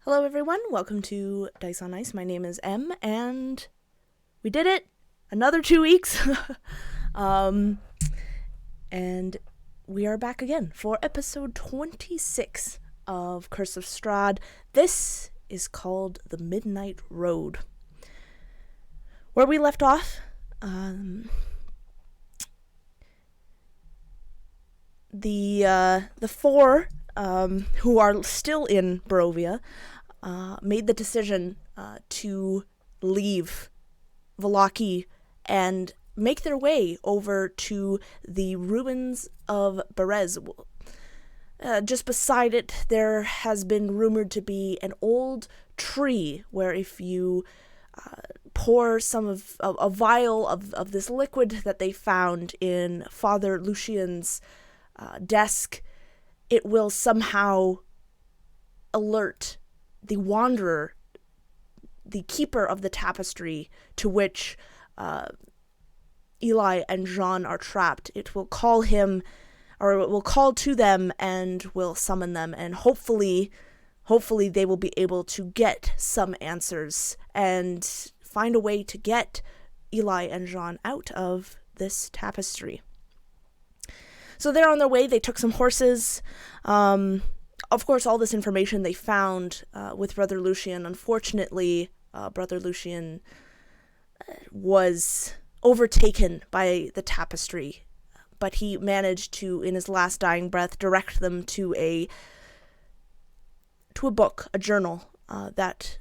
Hello everyone, welcome to Dice on Ice. My name is Em, and we did it! Another 2 weeks! And we are back again for episode 26 of Curse of Strahd. This is called The Midnight Road. Where we left off, the four who are still in Barovia made the decision to leave Vallaki and make their way over to the Ruins of Berez. Just beside it, there has been rumored to be an old tree where if you pour some of a vial of this liquid that they found in Father Lucian's desk, it will somehow alert the wanderer, the keeper of the tapestry to which Eli and Jean are trapped. It will call him, or it will call to them and will summon them, and hopefully they will be able to get some answers and find a way to get Eli and Jean out of this tapestry. So they're on their way. They took some horses. Of course, all this information they found with Brother Lucian. Unfortunately, Brother Lucian was overtaken by the tapestry, but he managed to, in his last dying breath, direct them to a book, a journal, that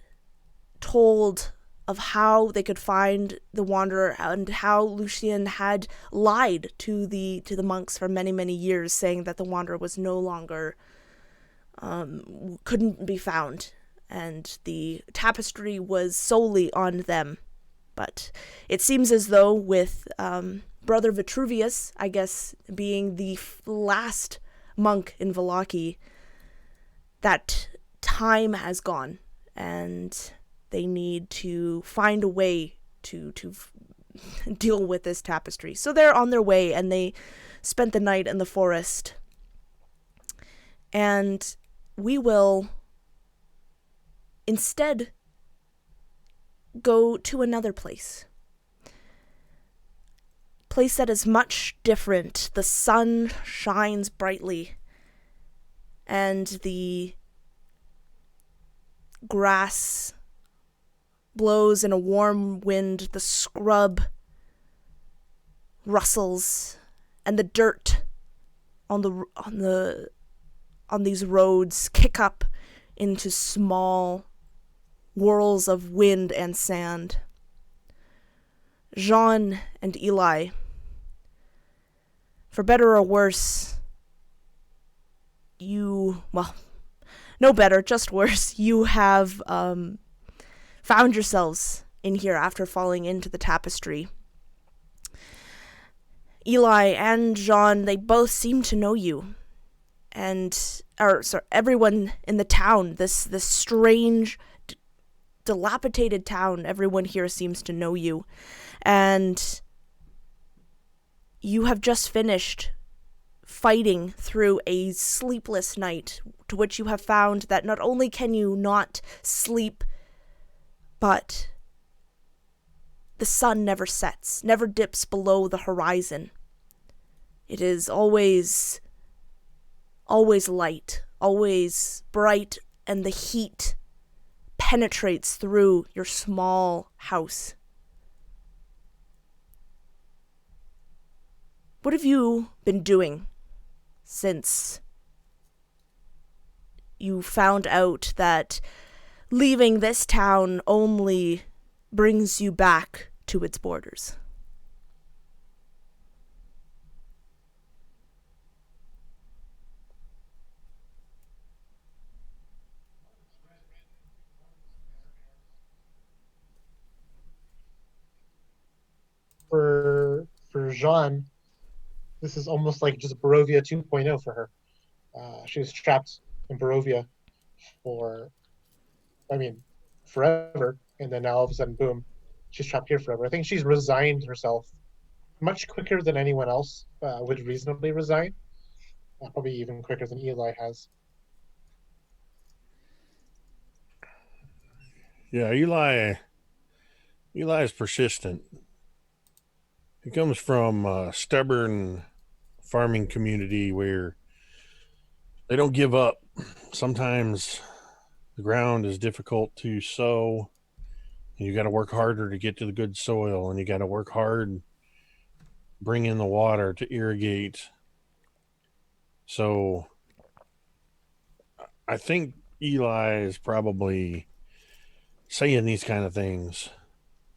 told of how they could find the Wanderer and how Lucien had lied to the monks for many, many years, saying that the Wanderer was no longer couldn't be found, and the tapestry was solely on them. But it seems as though with Brother Vitruvius, I guess, being the last monk in Vallaki, that time has gone, and they need to find a way to deal with this tapestry. So they're on their way, and they spent the night in the forest. And we will instead go to another place. Place that is much different. The sun shines brightly, and the grass blows in a warm wind, the scrub rustles, and the dirt on these roads kick up into small whirls of wind and sand. Jean and Eli, for better or worse, no better, just worse, you have found yourselves in here after falling into the tapestry. Eli and Jean, they both seem to know you. Everyone in the town, this strange, dilapidated town, everyone here seems to know you. And you have just finished fighting through a sleepless night, to which you have found that not only can you not sleep, but the sun never sets, never dips below the horizon. It is always light, always bright, and the heat penetrates through your small house. What have you been doing since you found out that leaving this town only brings you back to its borders? For Jean, this is almost like just Barovia 2.0 for her. She was trapped in Barovia for, forever, and then now all of a sudden, boom, she's trapped here forever. I think she's resigned herself much quicker than anyone else would reasonably resign. Probably even quicker than Eli has. Yeah, Eli is persistent. He comes from a stubborn farming community where they don't give up. Sometimes the ground is difficult to sow, and you got to work harder to get to the good soil, and you got to work hard, bring in the water to irrigate. So I think Eli is probably saying these kind of things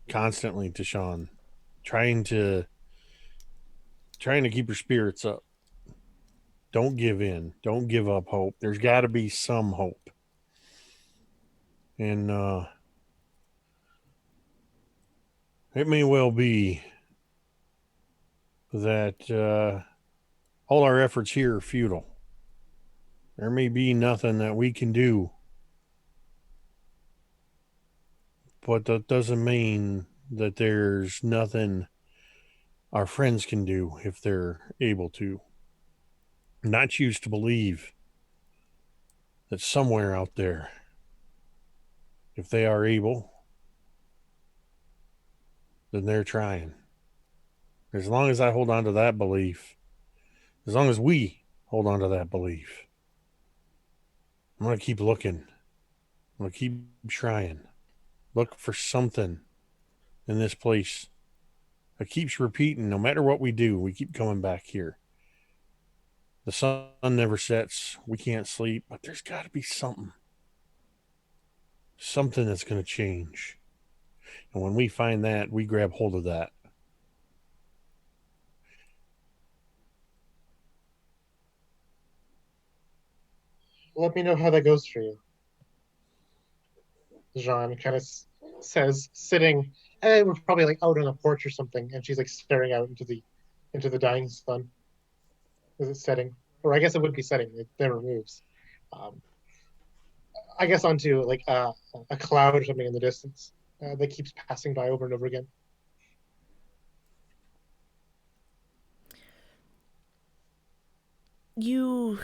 constantly to Sean, trying to keep your spirits up. Don't give in. Don't give up hope. There's got to be some hope. And it may well be that all our efforts here are futile. There may be nothing that we can do, but that doesn't mean that there's nothing our friends can do if they're able to. And I choose to believe that somewhere out there, if they are able, then they're trying. As long as I hold on to that belief, as long as we hold on to that belief, I'm going to keep looking. I'm going to keep trying. Look for something in this place. It keeps repeating. No matter what we do, we keep coming back here. The sun never sets. We can't sleep, but there's got to be something. something that's going to change. And when we find that, we grab hold of that. Let me know how that goes for you. Jean kind of says, sitting, we're probably like out on a porch or something, and she's like staring out into the dying sun. Is it setting? Or I guess it would be setting. It never moves. Um, I guess onto like a cloud or something in the distance that keeps passing by over and over again. You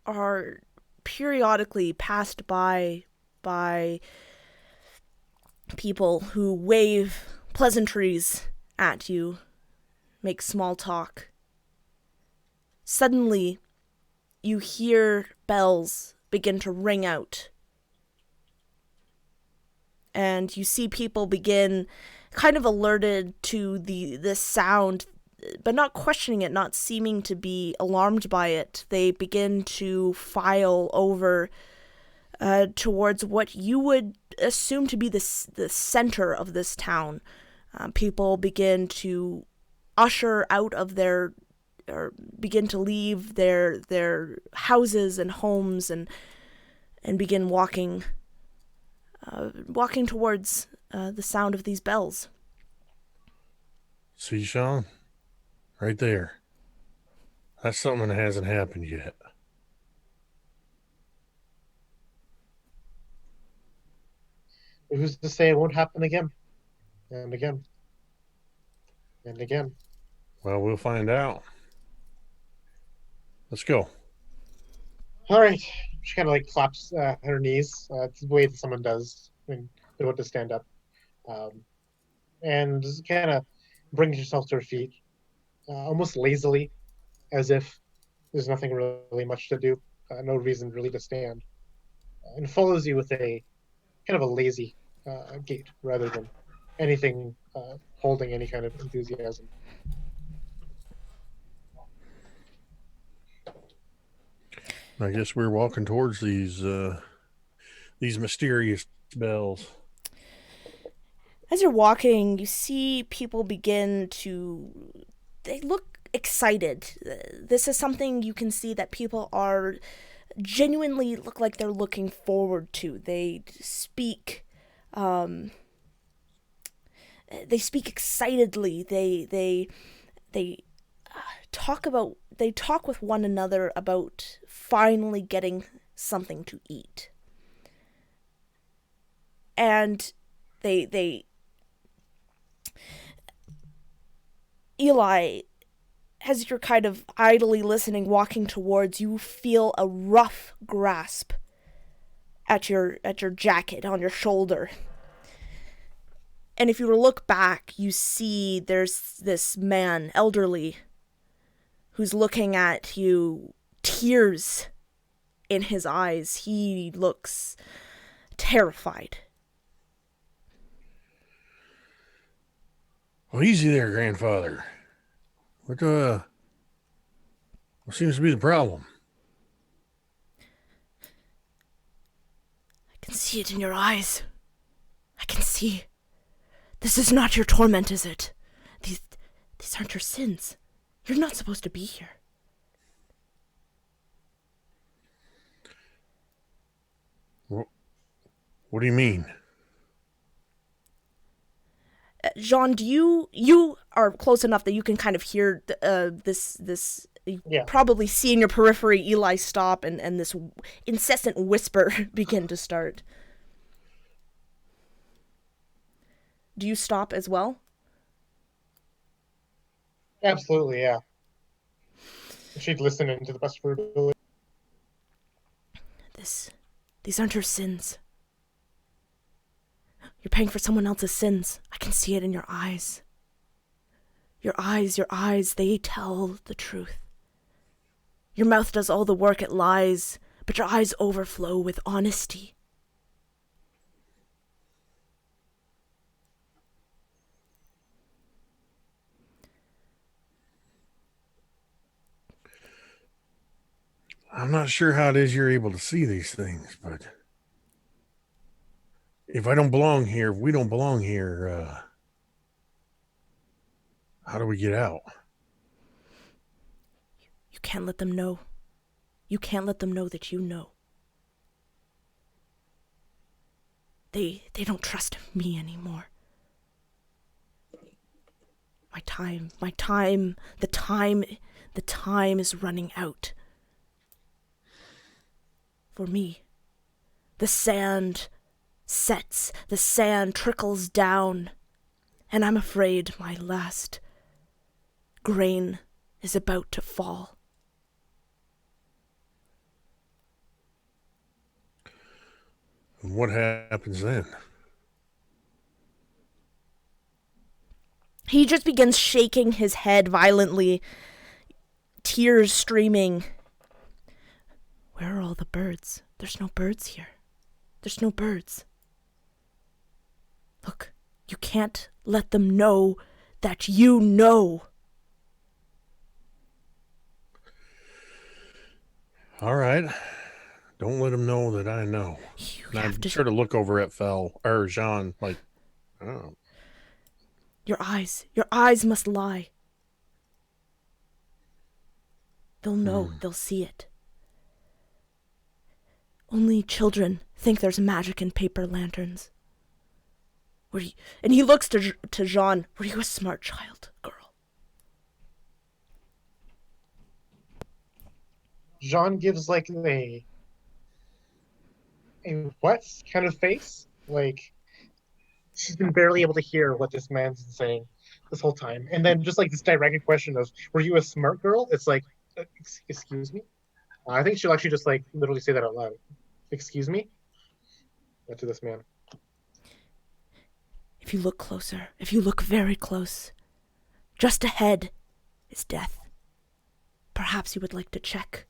are periodically passed by people who wave pleasantries at you, make small talk. Suddenly, you hear bells begin to ring out. And you see people begin kind of alerted to this sound, but not questioning it, not seeming to be alarmed by it. They begin to file over towards what you would assume to be the center of this town. People begin to usher out of their, or begin to leave their houses and homes and begin walking towards the sound of these bells. See, Sean? Right there. That's something that hasn't happened yet. Who's to say it won't happen again and again and again? Well, we'll find out. Let's go. All right. She kind of like claps her knees. It's the way that someone does when they're about to stand up, um, and kind of brings herself to her feet, almost lazily, as if there's nothing really much to do, no reason really to stand, and follows you with a kind of a lazy gait rather than anything holding any kind of enthusiasm. I guess we're walking towards these mysterious bells. As you're walking, you see people begin to... They look excited. This is something you can see that people are genuinely look like they're looking forward to. They speak excitedly. They talk with one another about finally getting something to eat. And they Eli, as you're kind of idly listening, walking towards, you feel a rough grasp at your jacket on your shoulder. And if you were to look back, you see there's this man, elderly, who's looking at you, tears in his eyes. He looks terrified. Well, easy there, grandfather. What seems to be the problem? I can see it in your eyes. I can see. This is not your torment, is it? These aren't your sins. You're not supposed to be here. What do you mean? Jean, you are close enough that you can kind of hear this Yeah. probably see in your periphery Eli stop and this incessant whisper begin to start. Do you stop as well? Absolutely, yeah. She'd listen into the best of her ability. These aren't your sins. You're paying for someone else's sins. I can see it in your eyes. Your eyes, they tell the truth. Your mouth does all the work, it lies, but your eyes overflow with honesty. I'm not sure how it is you're able to see these things, but if I don't belong here, if we don't belong here, how do we get out? You can't let them know. You can't let them know that you know. They don't trust me anymore. The time is running out. For me. The sand sets, the sand trickles down, and I'm afraid my last grain is about to fall. And what happens then? He just begins shaking his head violently, tears streaming. Where are all the birds? There's no birds here. There's no birds. Look, you can't let them know that you know. All right. Don't let them know that I know. You have to sort of look over at Jean, like, oh. Your eyes must lie. They'll know, they'll see it. Only children think there's magic in paper lanterns. And he looks to Jean. Were you a smart child, girl? Jean gives like a what kind of face? Like she's been barely able to hear what this man's been saying this whole time. And then just like this direct question of, were you a smart girl? It's like, excuse me? I think she'll actually just like literally say that out loud. Excuse me? To this man. If you look closer, if you look very close, just ahead is death. Perhaps you would like to check.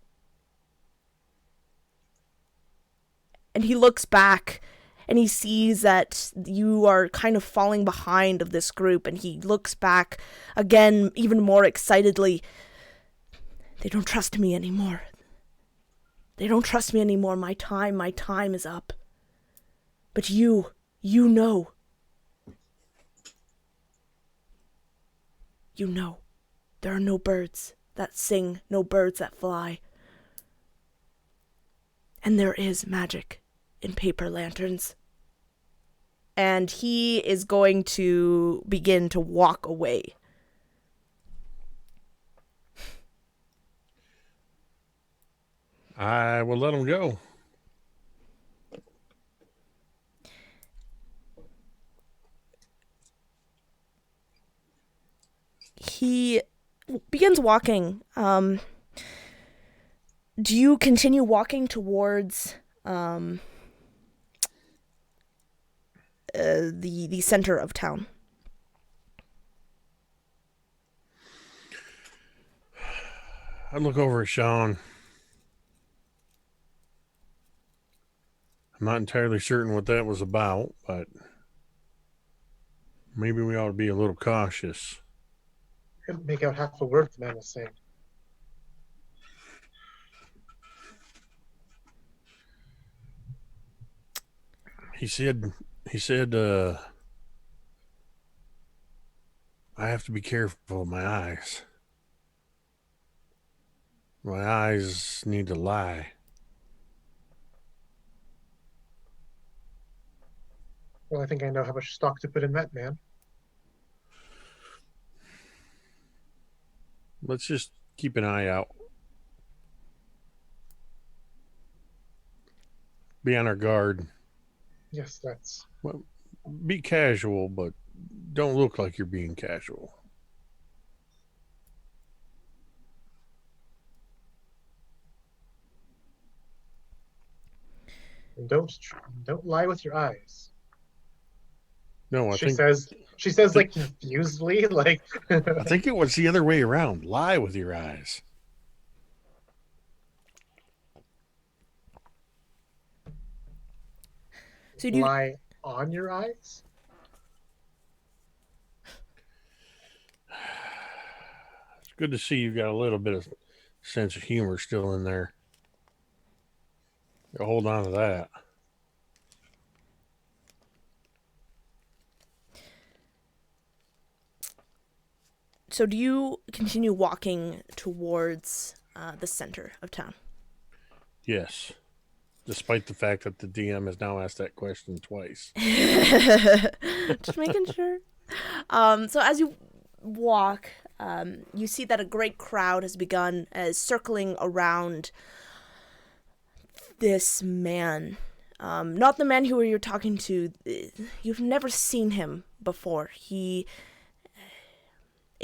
And he looks back and he sees that you are kind of falling behind of this group, and he looks back again even more excitedly. They don't trust me anymore. They don't trust me anymore. My time is up. But you know. You know. There are no birds that sing, no birds that fly. And there is magic in paper lanterns. And he is going to begin to walk away. I will let him go. He begins walking. Do you continue walking towards the center of town? I look over at Sean. I'm not entirely certain what that was about, but maybe we ought to be a little cautious. Couldn't make out half a word the man was saying. He said, I have to be careful of my eyes. My eyes need to lie. Well, I think I know how much stock to put in that, man. Let's just keep an eye out. Be on our guard. Yes, that's... Well, be casual, but don't look like you're being casual. And don't lie with your eyes. No, She says like confusedly, like I think it was the other way around. Lie with your eyes. So lie on your eyes? It's good to see you got a little bit of sense of humor still in there. Hold on to that. So do you continue walking towards the center of town? Yes. Despite the fact that the DM has now asked that question twice. Just making sure. So as you walk, you see that a great crowd has begun circling around this man. Not the man who you're talking to. You've never seen him before. He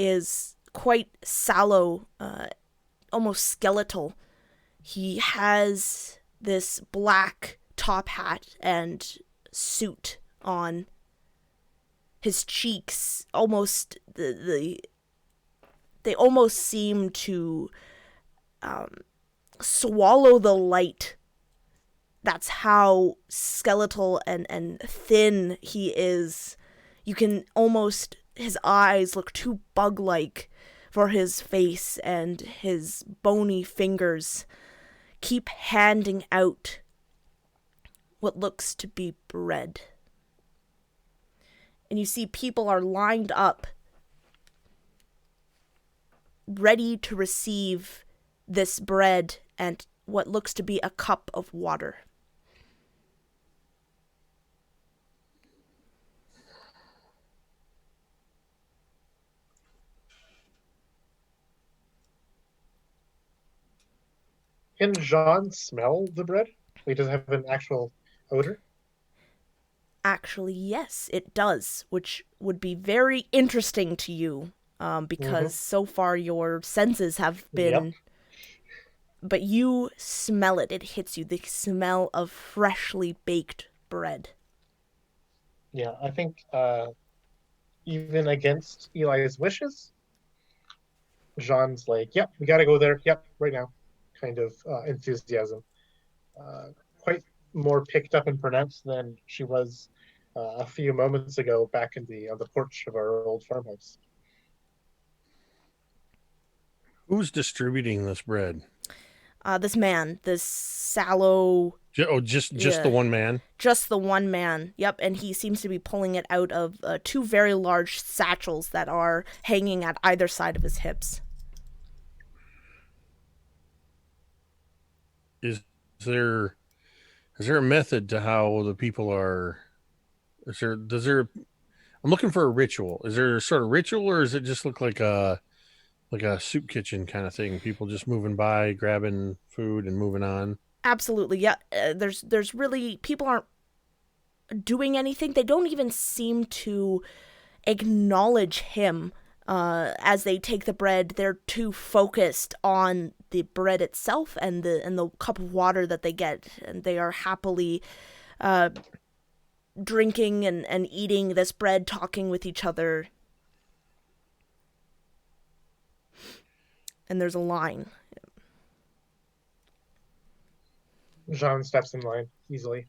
is quite sallow, almost skeletal. He has this black top hat and suit on. His cheeks almost they almost seem to swallow the light. That's how skeletal and thin he is. You can almost, his eyes look too bug-like for his face, and his bony fingers keep handing out what looks to be bread. And you see people are lined up, ready to receive this bread and what looks to be a cup of water. Can Jean smell the bread? Like, does it have an actual odor? Actually, yes, it does, which would be very interesting to you, because so far your senses have been... Yep. But you smell it. It hits you. The smell of freshly baked bread. Yeah, I think even against Eli's wishes, Jean's like, yep, we gotta go there. Yep, right now. Kind of enthusiasm. Quite more picked up and pronounced than she was a few moments ago back on the porch of our old farmhouse. Who's distributing this bread? This man, this sallow... Just Yeah. the one man? Just the one man. Yep, and he seems to be pulling it out of two very large satchels that are hanging at either side of his hips. Is there a method to how the people are? I'm looking for a ritual. Is there a sort of ritual, or does it just look like a soup kitchen kind of thing? People just moving by, grabbing food, and moving on. Absolutely, yeah. There's really, people aren't doing anything. They don't even seem to acknowledge him as they take the bread. They're too focused on the bread itself and the cup of water that they get, and they are happily drinking and eating this bread, talking with each other. And there's a line. Jean steps in line easily.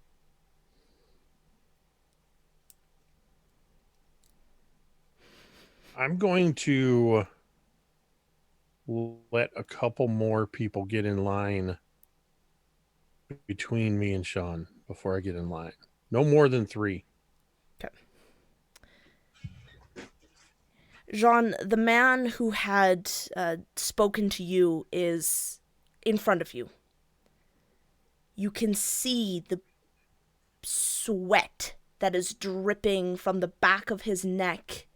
I'm going to let a couple more people get in line between me and Sean before I get in line. No more than 3. Okay. Jean, the man who had spoken to you is in front of you. You can see the sweat that is dripping from the back of his neck.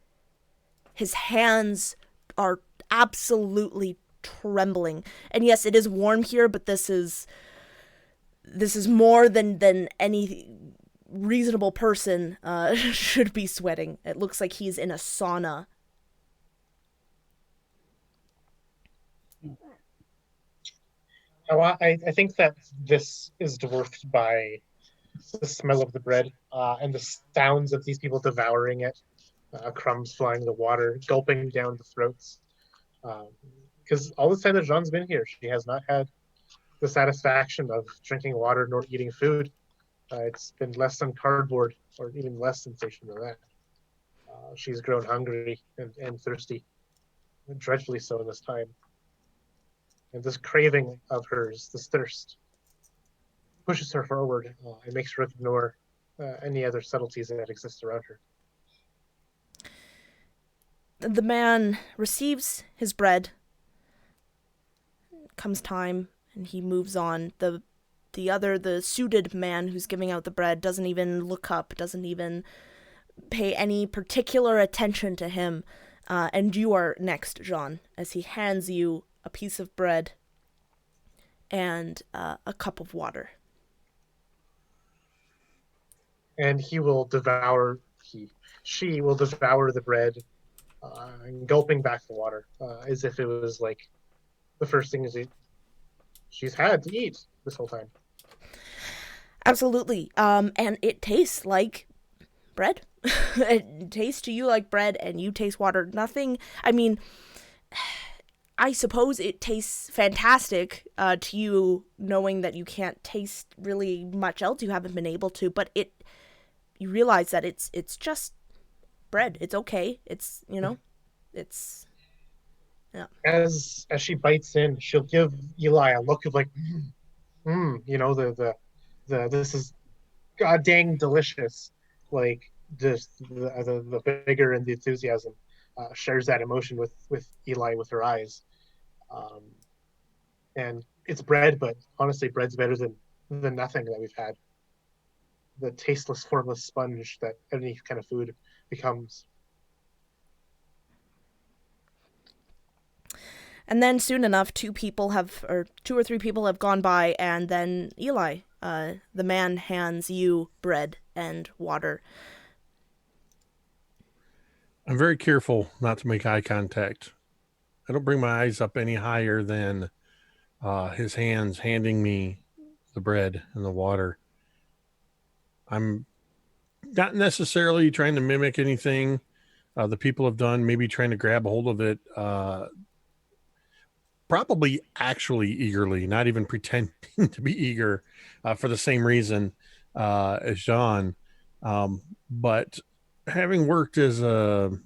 His hands are absolutely trembling. And yes, it is warm here, but this is more than any reasonable person should be sweating. It looks like he's in a sauna. Oh, I think that this is dwarfed by the smell of the bread and the sounds of these people devouring it, crumbs flying in the water, gulping down the throats. Because all the time that Jean's been here, she has not had the satisfaction of drinking water nor eating food. It's been less than cardboard, or even less sensation than that. She's grown hungry and thirsty, and dreadfully so in this time. And this craving of hers, this thirst, pushes her forward and makes her ignore any other subtleties that exist around her. The man receives his bread. Comes time, and he moves on. The suited man who's giving out the bread doesn't even look up, doesn't even pay any particular attention to him. And you are next, Jean, as he hands you a piece of bread and a cup of water. And she will devour the bread, and gulping back the water, as if it was like the first thing she's had to eat this whole time. Absolutely. And it tastes like bread. It tastes to you like bread, and you taste water. Nothing, I mean, I suppose it tastes fantastic to you, knowing that you can't taste really much else. You haven't been able to, but you realize that it's just bread. It's okay. It's, it's, yeah. As she bites in, she'll give Eli a look of like, the this is god dang delicious. Like just the vigor and the enthusiasm shares that emotion with Eli with her eyes. And it's bread, but honestly, bread's better than nothing that we've had. The tasteless, formless sponge that any kind of food becomes. And then soon enough, two or three people have gone by, and then Eli, the man, hands you bread and water. I'm very careful not to make eye contact. I don't bring my eyes up any higher than his hands handing me the bread and the water. I'm not necessarily trying to mimic anything the people have done, maybe trying to grab a hold of it, probably actually eagerly, not even pretending to be eager for the same reason as Jean. But having worked in the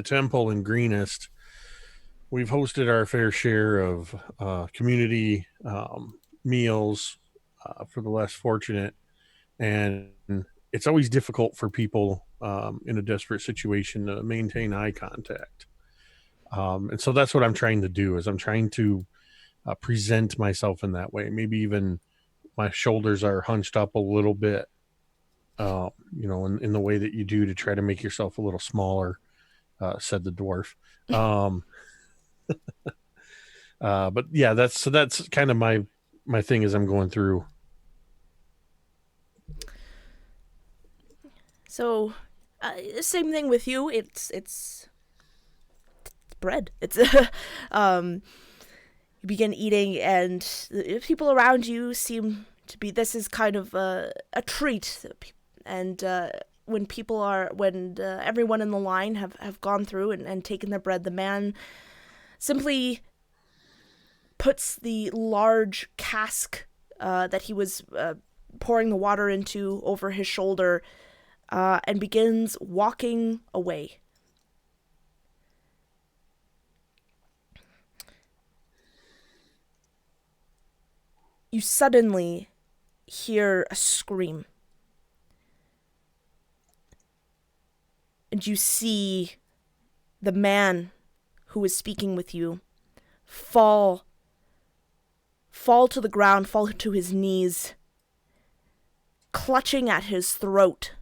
temple in Greenest, we've hosted our fair share of community meals for the less fortunate, and it's always difficult for people in a desperate situation to maintain eye contact. And so that's what I'm trying to do, is I'm trying to present myself in that way. Maybe even my shoulders are hunched up a little bit, in the way that you do to try to make yourself a little smaller, said the dwarf. But yeah, that's kind of my thing as I'm going through. So, same thing with you. It's bread. It's you begin eating, and the people around you seem to be. This is kind of a treat, and when everyone in the line have gone through and taken their bread, the man simply puts the large cask that he was pouring the water into over his shoulder, and begins walking away. You suddenly hear a scream. And you see the man who is speaking with you fall to the ground, fall to his knees, clutching at his throat,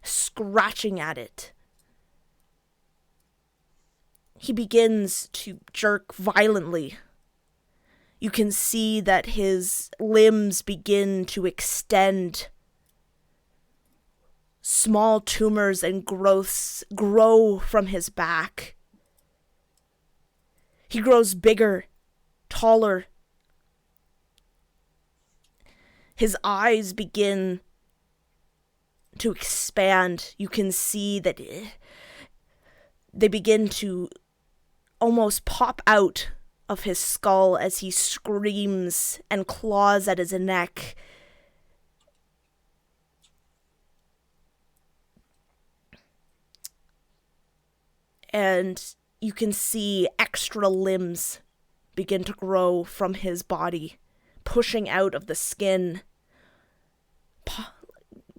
scratching at it. He begins to jerk violently. You can see that his limbs begin to extend. Small tumors and growths grow from his back. He grows bigger, taller. His eyes begin to expand. You can see that they begin to almost pop out of his skull as he screams and claws at his neck. And you can see extra limbs begin to grow from his body, pushing out of the skin,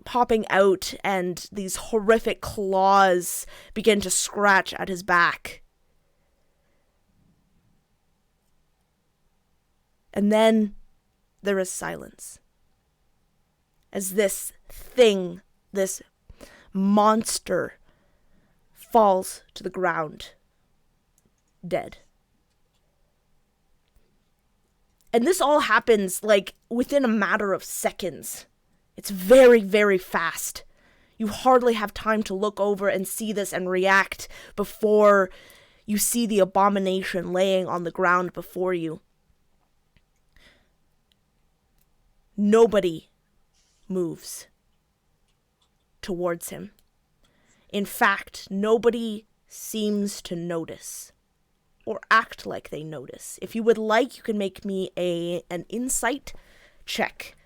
popping out, and these horrific claws begin to scratch at his back. And then there is silence. As this thing, this monster, falls to the ground, dead. And this all happens, like, within a matter of seconds. It's very, very fast. You hardly have time to look over and see this and react before you see the abomination laying on the ground before you. Nobody moves towards him. In fact, nobody seems to notice or act like they notice. If you would like, you can make me an insight check.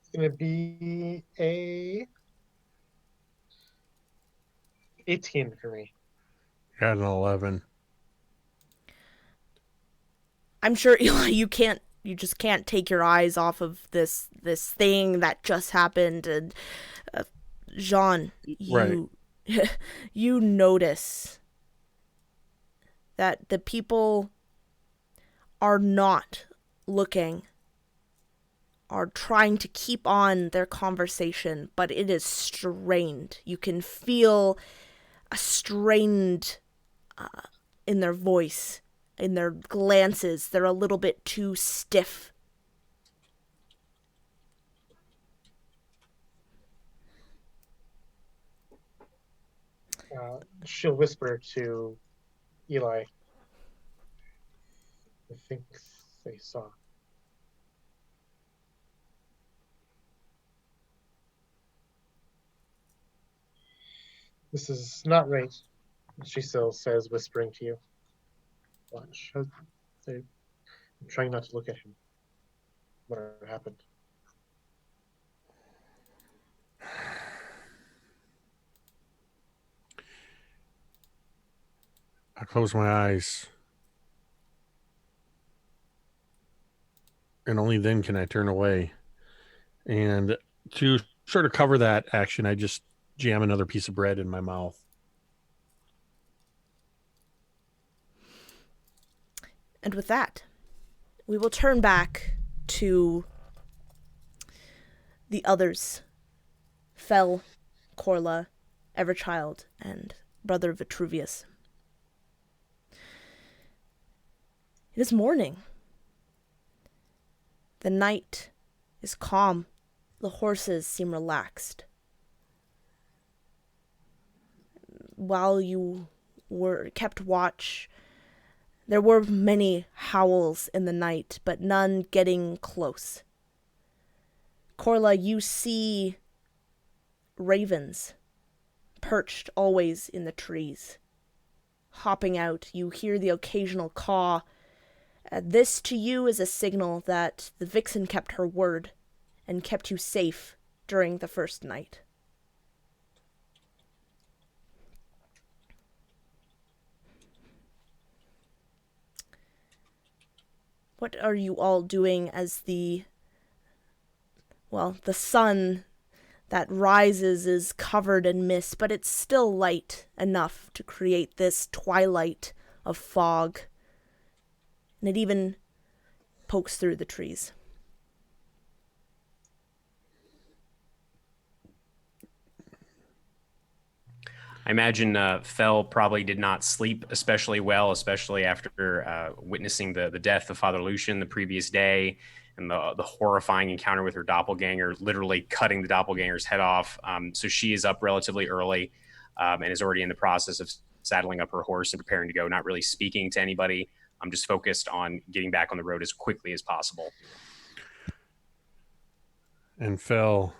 It's going to be a 18 for me. Got an 11. I'm sure, Eli, you just can't take your eyes off of this thing that just happened. And Jean, you you notice that the people are not looking, are trying to keep on their conversation, but it is strained. You can feel a strained in their voice, in their glances. They're a little bit too stiff. She'll whisper to Eli. I think they saw. This is not right, she still says, whispering to you. Watch. I'm trying not to look at him. What happened? I close my eyes. And only then can I turn away. And to sort of cover that action, I just jam another piece of bread in my mouth. And with that, we will turn back to the others. Fel, Corla, Everchild, and Brother Vitruvius. It is morning. The night is calm. The horses seem relaxed. While you were kept watch, there were many howls in the night, but none getting close. Corla, you see ravens perched always in the trees. Hopping out, you hear the occasional caw. This to you is a signal that the vixen kept her word and kept you safe during the first night. What are you all doing as the sun that rises is covered in mist, but it's still light enough to create this twilight of fog. And it even pokes through the trees. I imagine Fel probably did not sleep especially well, especially after witnessing the death of Father Lucian the previous day and the horrifying encounter with her doppelganger, literally cutting the doppelganger's head off. So she is up relatively early and is already in the process of saddling up her horse and preparing to go, not really speaking to anybody. I'm just focused on getting back on the road as quickly as possible. And Fel,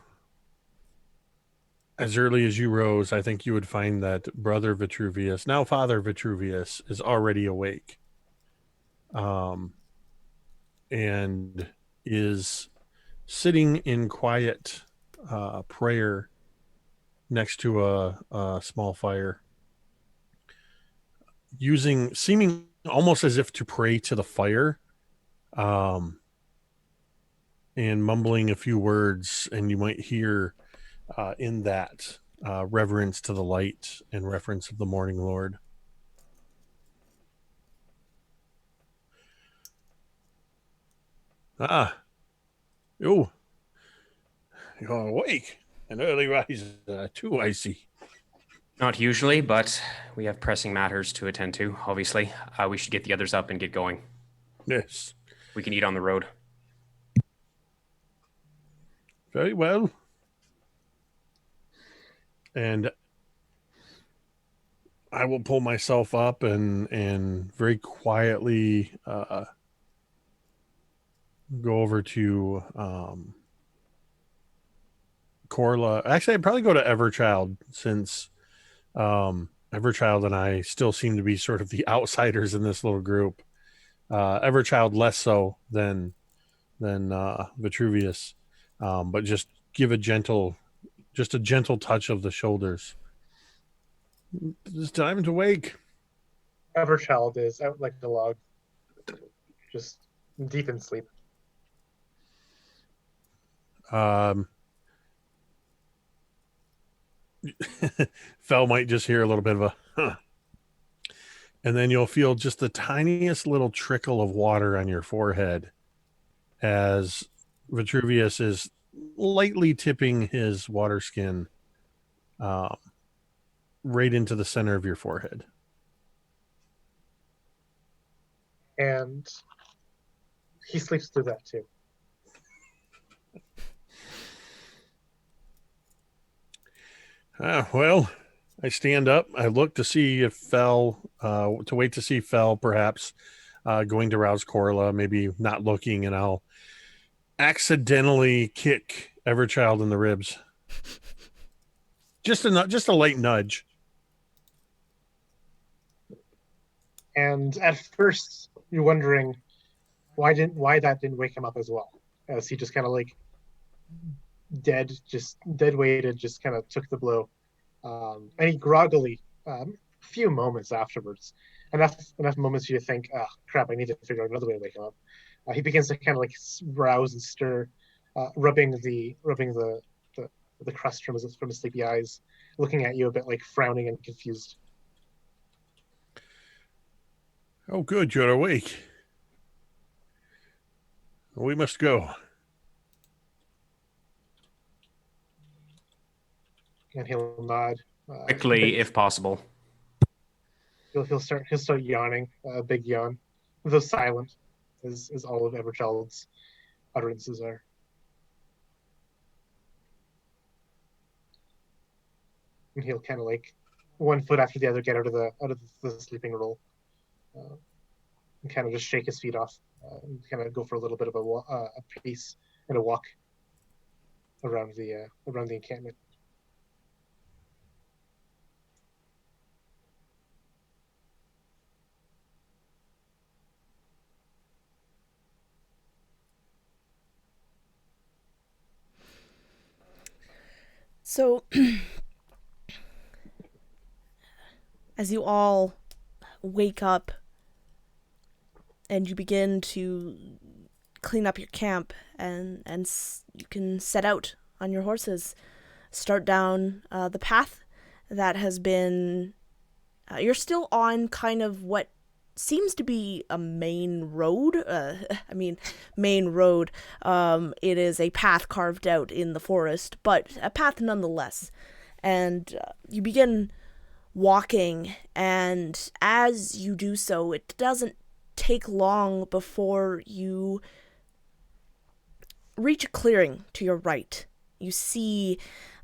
as early as you rose, I think you would find that Brother Vitruvius, now Father Vitruvius, is already awake. And is sitting in quiet prayer next to a small fire, seeming almost as if to pray to the fire, and mumbling a few words, and you might hear in that reverence to the light and reference of the morning lord. Ah, you, you're awake. An early riser, too, I see. Not usually, but we have pressing matters to attend to, obviously. We should get the others up and get going. Yes. We can eat on the road. Very well. And I will pull myself up and very quietly go over to Corla. Actually, I'd probably go to Everchild, since Everchild and I still seem to be sort of the outsiders in this little group. Everchild less so than Vitruvius, but just give a gentle touch of the shoulders. It's time to wake. Everchild is out like a log, just deep in sleep. Fel might just hear a little bit of a huh. And then you'll feel just the tiniest little trickle of water on your forehead as Vitruvius is lightly tipping his water skin right into the center of your forehead. And he sleeps through that too. Well, I stand up. I look to see if Fel, to wait to see Fel perhaps going to rouse Corla, maybe not looking, and I'll accidentally kick Everchild in the ribs. Just a light nudge. And at first, you're wondering why that didn't wake him up as well, as he just kind of like dead weighted, just kind of took the blow, and he groggily, few moments afterwards, enough moments for you to think, oh crap, I need to figure out another way to wake him up. He begins to kind of like rouse and stir, rubbing the crust from his sleepy eyes, looking at you a bit like frowning and confused. Oh, good, you're awake. We must go. And he'll nod Quickly, if possible. He'll start yawning, a big yawn, though silent, as all of Everchild's utterances are. And he'll kind of like one foot after the other get out of the sleeping roll, and kind of just shake his feet off, and kind of go for a little bit of a pace and a walk around the encampment. So, as you all wake up and you begin to clean up your camp, and you can set out on your horses, start down the path that has been... you're still on kind of what seems to be a main road. Main road. It is a path carved out in the forest, but a path nonetheless. And you begin walking, and as you do so, it doesn't take long before you reach a clearing to your right. You see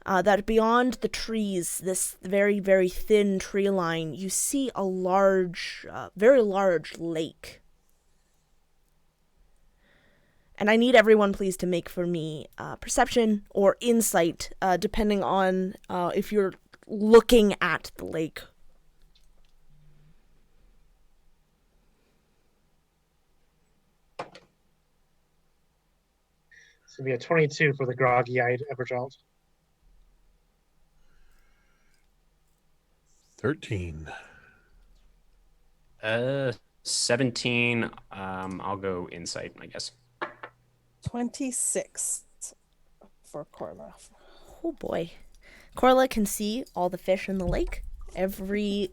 that beyond the trees, this very, very thin tree line, you see a large, very large lake. And I need everyone, please, to make for me perception or insight, depending on if you're looking at the lake. So it'll be a 22 for the groggy-eyed Everchild. 13. 17. I'll go insight, I guess. 26 for Corla. Oh boy. Corla can see all the fish in the lake. Every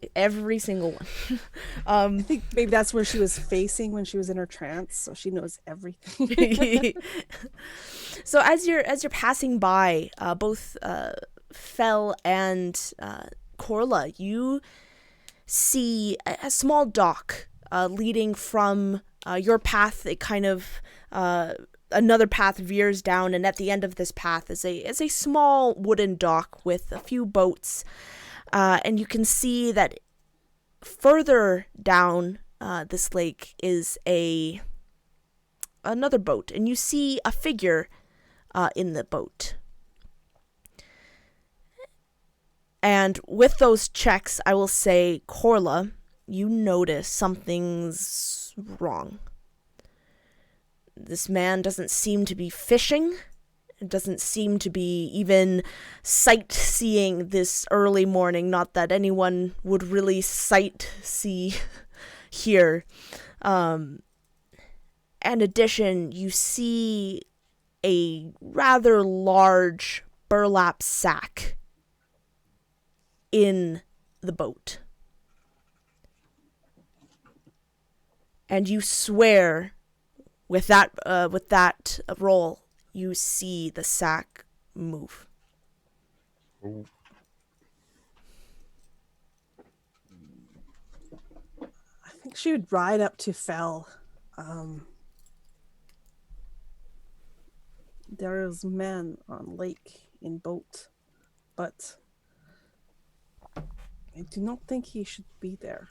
single one. I think maybe that's where she was facing when she was in her trance, so she knows everything. So as you're passing by, both Fel and Corla, you see a small dock leading from your path. It kind of another path veers down, and at the end of this path is a small wooden dock with a few boats. And you can see that further down this lake is another boat, and you see a figure in the boat. And with those checks, I will say, Corla, you notice something's wrong. This man doesn't seem to be fishing. It doesn't seem to be even sightseeing this early morning. Not that anyone would really sightsee here. In addition, you see a rather large burlap sack in the boat. And you swear with that roll, you see the sack move. I think she would ride up to Fel. There is man on lake in boat, but I do not think he should be there.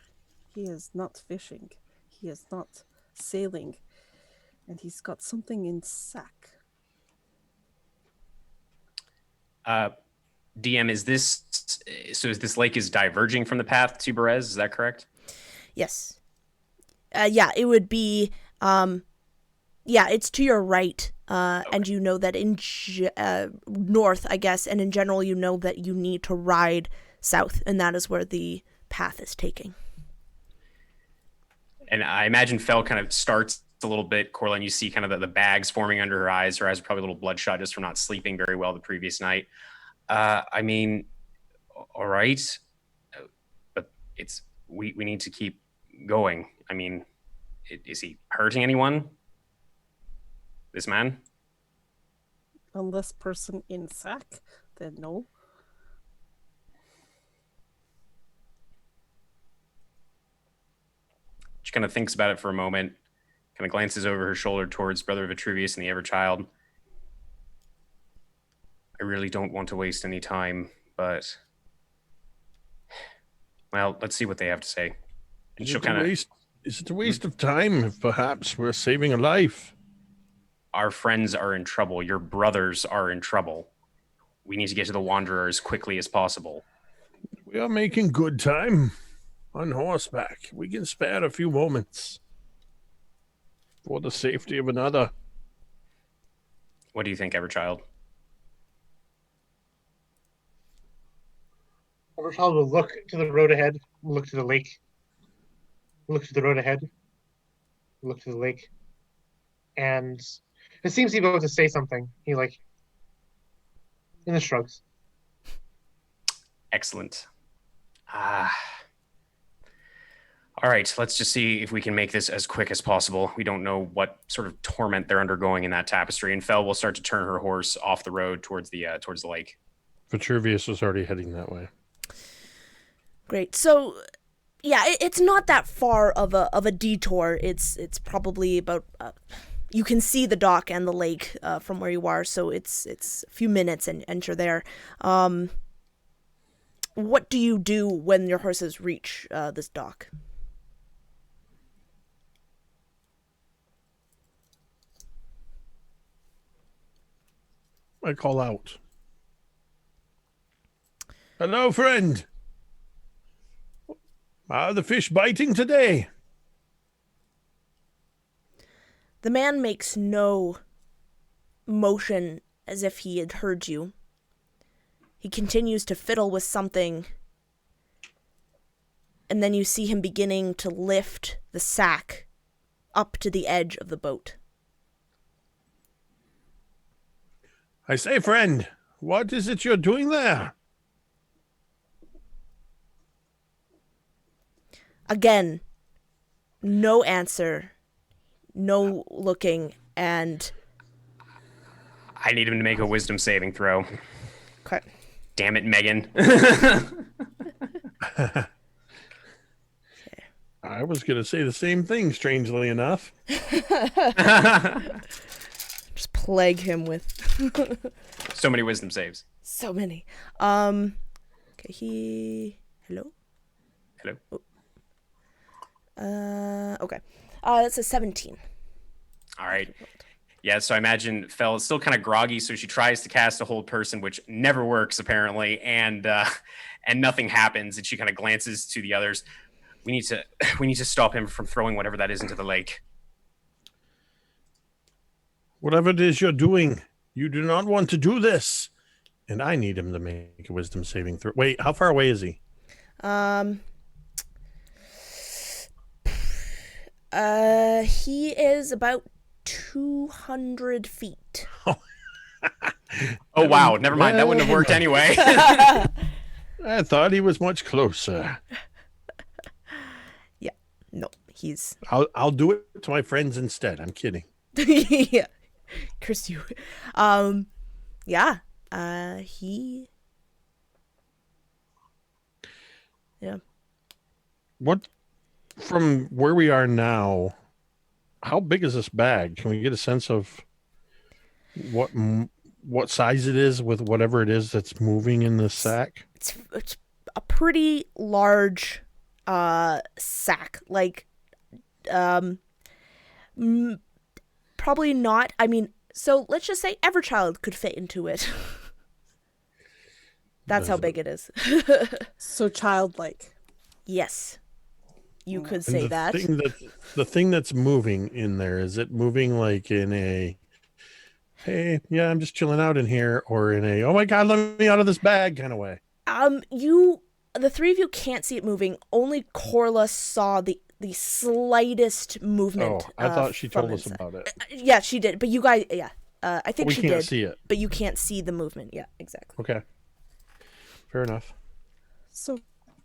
He is not fishing. He is not sailing. And he's got something in sack. DM, is this lake is diverging from the path to Berez? Is that correct? Yes. Yeah, it would be. It's to your right, okay. And you know that in north, I guess, and in general, you know that you need to ride south, and that is where the path is taking. And I imagine Fel kind of starts a little bit, Corla, and you see kind of the bags forming under her eyes. Her eyes are probably a little bloodshot just from not sleeping very well the previous night. I mean, all right, but we need to keep going. I mean, is he hurting anyone? This man? Unless person in sack, then no. She kind of thinks about it for a moment, kind of glances over her shoulder towards Brother Vitruvius and the Everchild. I really don't want to waste any time, but well, let's see what they have to say. And she'll kind of. Is it a waste of time if perhaps we're saving a life? Our friends are in trouble. Your brothers are in trouble. We need to get to the Wanderer as quickly as possible. We are making good time on horseback. We can spare a few moments for the safety of another. What do you think, Everchild? Everchild will look to the road ahead, look to the lake, look to the road ahead, look to the lake, and it seems he's about to say something. He in the shrugs. Excellent. All right, let's just see if we can make this as quick as possible. We don't know what sort of torment they're undergoing in that tapestry, and Fel will start to turn her horse off the road towards the lake. Vitruvius was already heading that way. Great. So, yeah, it's not that far of a detour. It's probably about. You can see the dock and the lake from where you are, so it's a few minutes and you're there. What do you do when your horses reach this dock? I call out. Hello, friend. Are the fish biting today? The man makes no motion as if he had heard you. He continues to fiddle with something and then you see him beginning to lift the sack up to the edge of the boat. I say, friend, what is it you're doing there? Again, no answer, no looking, and... I need him to make a wisdom saving throw. Okay. Damn it, Megan. I was going to say the same thing, strangely enough. Just plague him with So many wisdom saves. so many. Okay, hello? Hello. Okay. That's a 17. All right. Yeah, so I imagine Fel is still kind of groggy, so she tries to cast a hold person, which never works apparently, and nothing happens. And she kind of glances to the others. We need to stop him from throwing whatever that is into the lake. Whatever it is you're doing, you do not want to do this. And I need him to make a wisdom saving throw. Wait, how far away is he? He is about 200 feet. Oh, wow. Never mind. That wouldn't have worked anyway. I thought he was much closer. Yeah. No, he's... I'll do it to my friends instead. I'm kidding. Yeah. Curse you. Yeah. He... Yeah. What, from where we are now, how big is this bag? Can we get a sense of what size it is with whatever it is that's moving in the sack? It's a pretty large sack. Like, probably not. I mean, so let's just say Everchild could fit into it. That's how big it is. So childlike. Yes. You could And say that. The thing that's moving in there, is it moving like in a, hey, yeah, I'm just chilling out in here, or in a, oh my God, let me out of this bag kind of way? The three of you can't see it moving. Only Corla saw the slightest movement. Oh, I thought she from told us inside. about it. Yeah, she did. But you guys, yeah. I think We she can't did. see it. But you can't see the movement. Yeah, exactly. Okay. Fair enough. So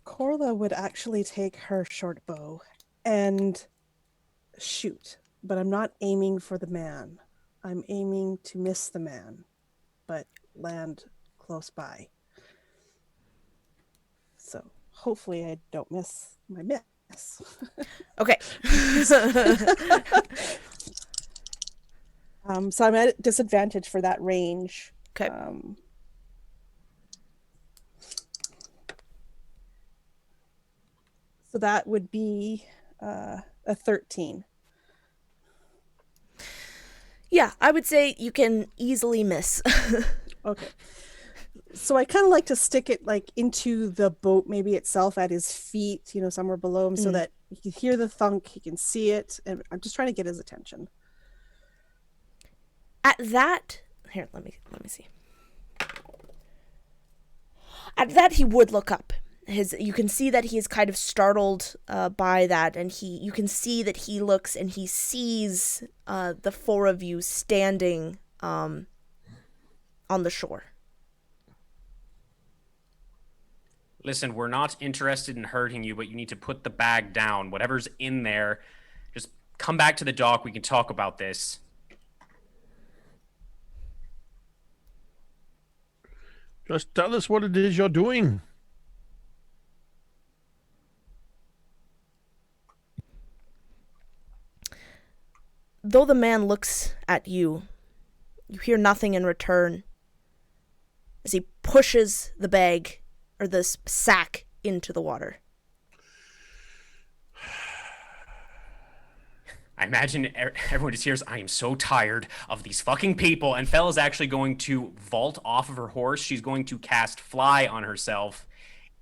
Corla would actually take her short bow and shoot, but I'm not aiming for the man. I'm aiming to miss the man, but land close by. So hopefully I don't miss my miss. Okay. So I'm at a disadvantage for that range. Okay. So that would be a 13. Yeah, I would say you can easily miss. Okay. So I kind of like to stick it like into the boat, maybe itself at his feet, somewhere below him, so that he can hear the thunk, he can see it, and I'm just trying to get his attention. At that, here, let me see. At that, he would look up. You can see that he is kind of startled by that, and you can see that he looks and he sees the four of you standing on the shore. Listen, we're not interested in hurting you, but you need to put the bag down. Whatever's in there, just come back to the dock. We can talk about this. Just tell us what it is you're doing. Though the man looks at you, you hear nothing in return as he pushes the bag, or the sack, into the water. I imagine everyone just hears, I am so tired of these fucking people. And Fel is actually going to vault off of her horse. She's going to cast Fly on herself.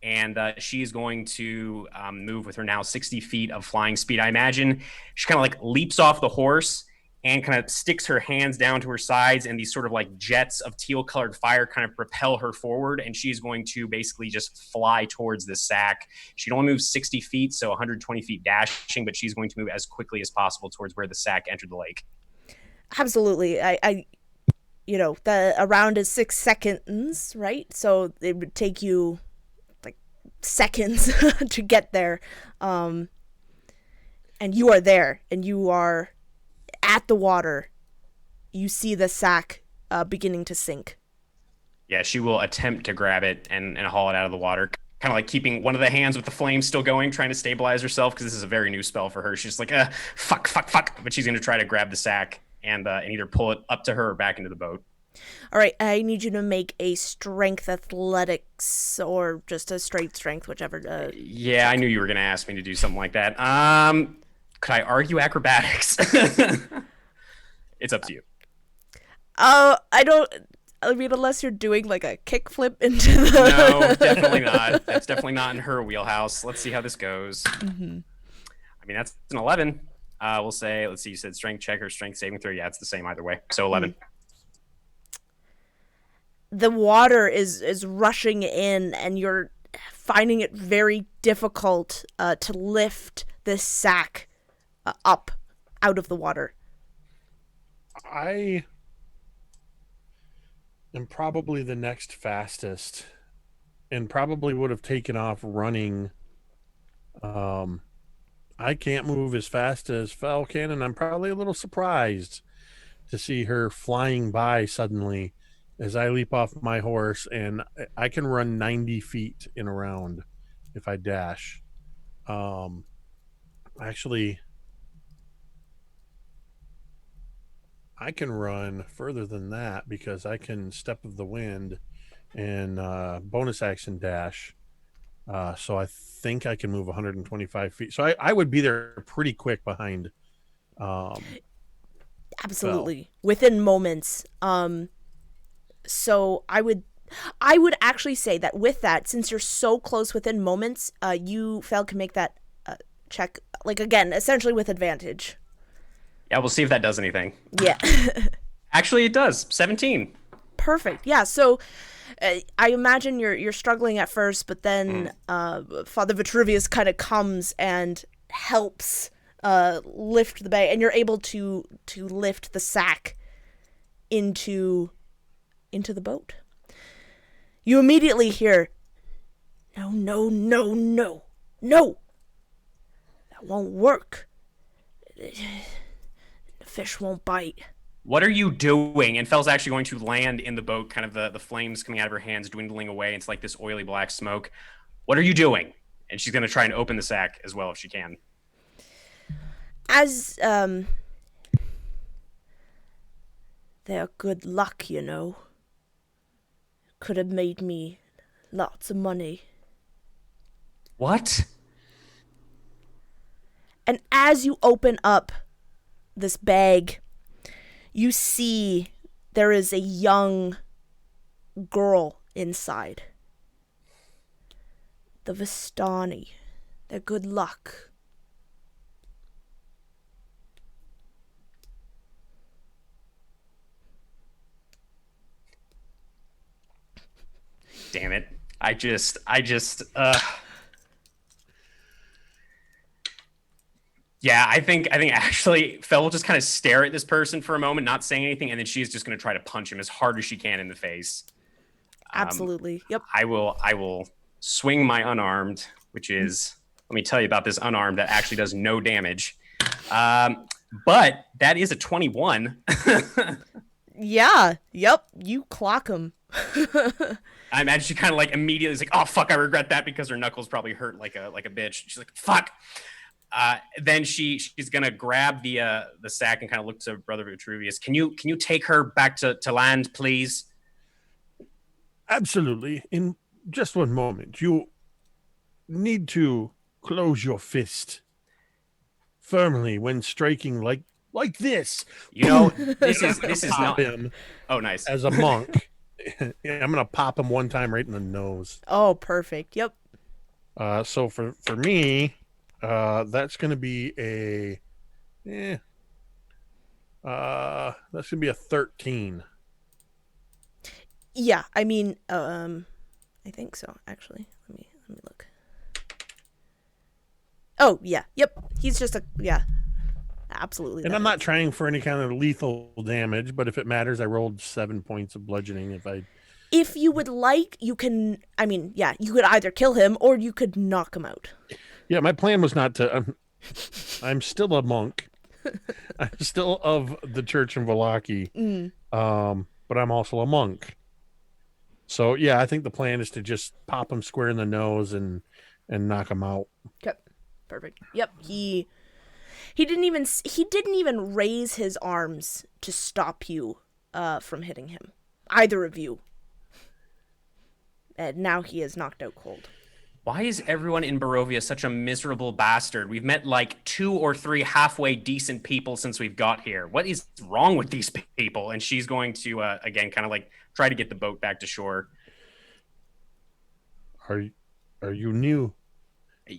And she is going to move with her now 60 feet of flying speed. I imagine she kind of like leaps off the horse and kind of sticks her hands down to her sides, and these sort of like jets of teal-colored fire kind of propel her forward, and she's going to basically just fly towards this sack. She can only move 60 feet, so 120 feet dashing, but she's going to move as quickly as possible towards where the sack entered the lake. Absolutely. The a round is 6 seconds, right? So it would take you like seconds to get there. And you are there, and you are at the water. You see the sack beginning to sink. Yeah, she will attempt to grab it and haul it out of the water, kind of like keeping one of the hands with the flame still going, trying to stabilize herself, because this is a very new spell for her. She's just like, fuck. But she's going to try to grab the sack and either pull it up to her or back into the boat. All right, I need you to make a strength athletics or just a straight strength, whichever. Yeah, I knew you were going to ask me to do something like that. Could I argue acrobatics? It's up to you. I mean, unless you're doing like a kickflip into the... No, definitely not. That's definitely not in her wheelhouse. Let's see how this goes. Mm-hmm. I mean, that's an 11. We'll say, let's see, you said strength check or strength saving throw. Yeah, it's the same either way. So 11. The water is rushing in, and you're finding it very difficult to lift this sack up out of the water. I am probably the next fastest, and probably would have taken off running. I can't move as fast as Fel can, and I'm probably a little surprised to see her flying by suddenly as I leap off my horse, and I can run 90 feet in a round if I dash. Actually, I can run further than that because I can Step of the Wind and bonus action dash. So I think I can move 125 feet. So I would be there pretty quick behind. Absolutely. Fel. Within moments. So I would actually say that with that, since you're so close within moments, you, Fel, can make that check, like, again, essentially with advantage. Yeah, we'll see if that does anything. Yeah. Actually, it does. 17. Perfect. Yeah, so I imagine you're struggling at first, but then Father Vitruvius kind of comes and helps lift the bag, and you're able to lift the sack into the boat. You immediately hear, no. That won't work. The fish won't bite. What are you doing? And Fel's actually going to land in the boat, kind of the flames coming out of her hands dwindling away. It's like this oily black smoke. What are you doing? And she's going to try and open the sack as well if she can. As, they're good luck, you know. Could have made me lots of money. What? And as you open up this bag, you see there is a young girl inside. The Vistani. They're good luck. Damn it. I just Yeah, I think actually Fel will just kind of stare at this person for a moment, not saying anything, and then she's just going to try to punch him as hard as she can in the face. Absolutely. Yep. I will swing my unarmed, which is, let me tell you about this unarmed that actually does no damage. But that is a 21. Yeah. Yep. You clock him. I imagine she kind of like immediately is like, oh fuck, I regret that, because her knuckles probably hurt like a bitch. She's like, fuck. Then she's gonna grab the sack and kind of look to Brother Vitruvius. Can you take her back to land, please? Absolutely. In just one moment, you need to close your fist firmly when striking like this. You know, this is not him. Oh, nice. As a monk, I'm gonna pop him one time right in the nose. Oh, perfect. Yep. So for me, that's gonna be a That's gonna be a 13. Yeah, I mean, I think so. Actually, let me look. Oh yeah, yep. He's just absolutely. And that I'm not hits. trying for any kind of lethal damage, but if it matters, I rolled 7 points of bludgeoning. If you would like, you can. I mean, yeah, you could either kill him or you could knock him out. Yeah, my plan was not to. I'm still a monk. I'm still of the church in Vallaki, but I'm also a monk. So yeah, I think the plan is to just pop him square in the nose and knock him out. Okay, perfect. Yep, he didn't even raise his arms to stop you from hitting him, either of you. And now he is knocked out cold. Why is everyone in Barovia such a miserable bastard? We've met like 2 or 3 halfway decent people since we've got here. What is wrong with these people? And she's going to, again, kind of like try to get the boat back to shore. Are you new?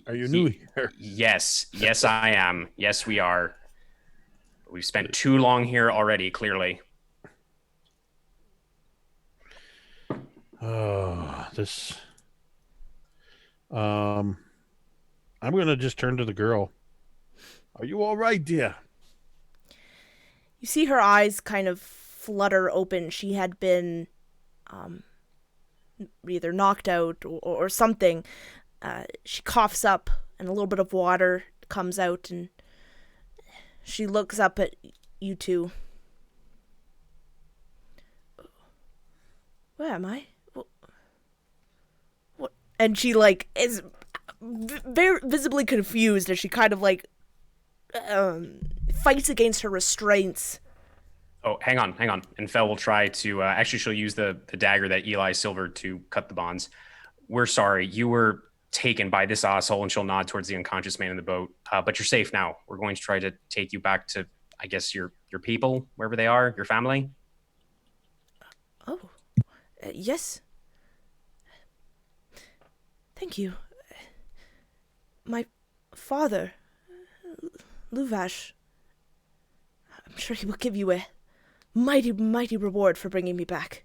Are you new here? Yes, I am. Yes, we are. We've spent too long here already, clearly. This. I'm gonna just turn to the girl. Are you all right, dear? You see her eyes kind of flutter open. She had been either knocked out or something. She coughs up and a little bit of water comes out and she looks up at you two. Where am I? What? And she like is very visibly confused as she kind of like fights against her restraints. Oh, hang on. And Fel will try to, actually she'll use the dagger that Eli silvered to cut the bonds. We're sorry, you were taken by this asshole, and she'll nod towards the unconscious man in the boat. But you're safe now. We're going to try to take you back to, I guess, your people, wherever they are, your family. Oh, yes. Thank you. My father, Luvash, I'm sure he will give you a mighty, mighty reward for bringing me back.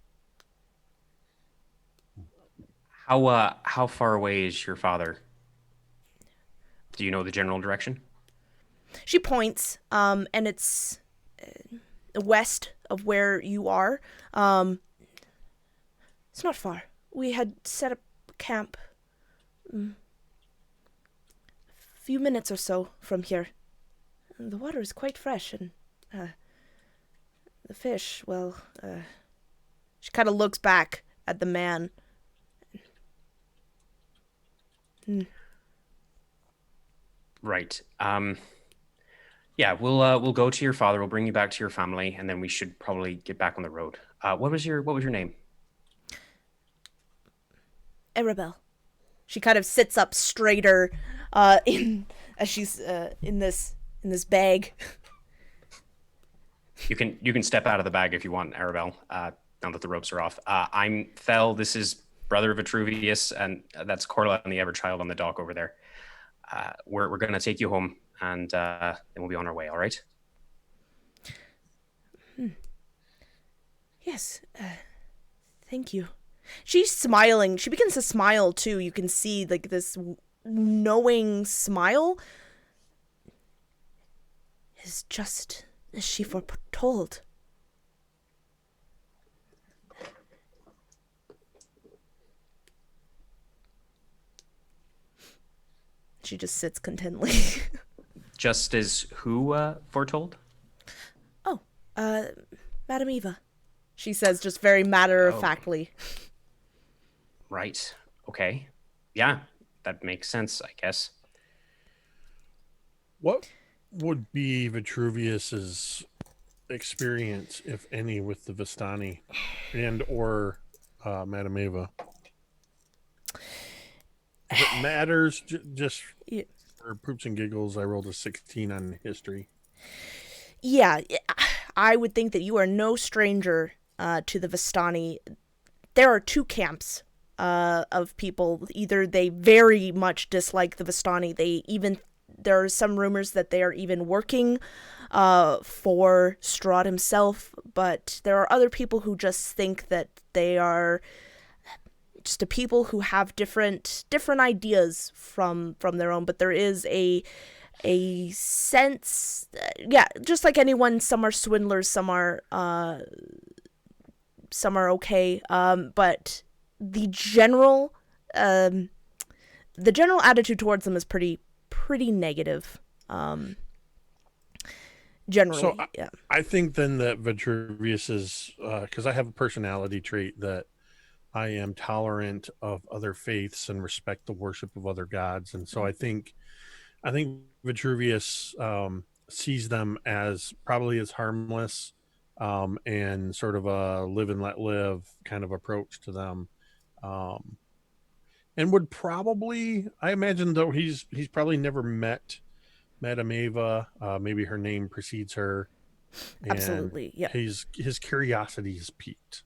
How far away is your father? Do you know the general direction? She points, and it's west of where you are. It's not far. We had set up camp a few minutes or so from here. The water is quite fresh, and the fish, well, she kind of looks back at the man. Right. Yeah, we'll go to your father. We'll bring you back to your family, and then we should probably get back on the road. What was your name? Arabelle. She kind of sits up straighter, as she's in this bag. You can step out of the bag if you want, Arabelle. Now that the ropes are off. I'm Fel. This is brother Vitruvius, and that's Corla and the Everchild on the dock over there. We're gonna take you home, and then we'll be on our way. All right? Yes. Thank you. She's smiling. She begins to smile too. You can see like this knowing smile. Is just as she foretold. She just sits contently. Just as who foretold? Oh, Madam Eva. She says just very matter-of-factly. Right. Okay. Yeah, that makes sense, I guess. What would be Vitruvius's experience, if any, with the Vistani and or Madame Eva? If it matters, just for poops and giggles, I rolled a 16 on history. Yeah, I would think that you are no stranger to the Vistani. There are two camps of people. Either they very much dislike the Vistani. There are some rumors that they are even working for Strahd himself, but there are other people who just think that they are just a people who have different ideas from their own. But there is a sense, just like anyone, some are swindlers, some are okay, but the general attitude towards them is pretty negative, generally. So yeah. I think then that Vitruvius is, because I have a personality trait that I am tolerant of other faiths and respect the worship of other gods, and so I think Vitruvius sees them as probably as harmless, and sort of a live and let live kind of approach to them, and would probably, I imagine, though he's probably never met Madame Eva. Maybe her name precedes her. And Absolutely, yeah. His curiosity is piqued.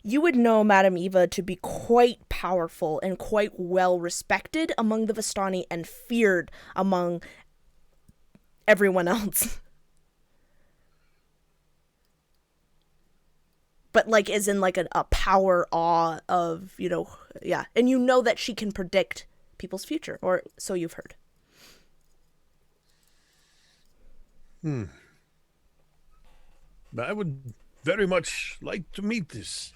You would know Madame Eva to be quite powerful and quite well respected among the Vistani and feared among everyone else. But like, as in like a power awe of, and you know that she can predict people's future, or so you've heard. I would very much like to meet this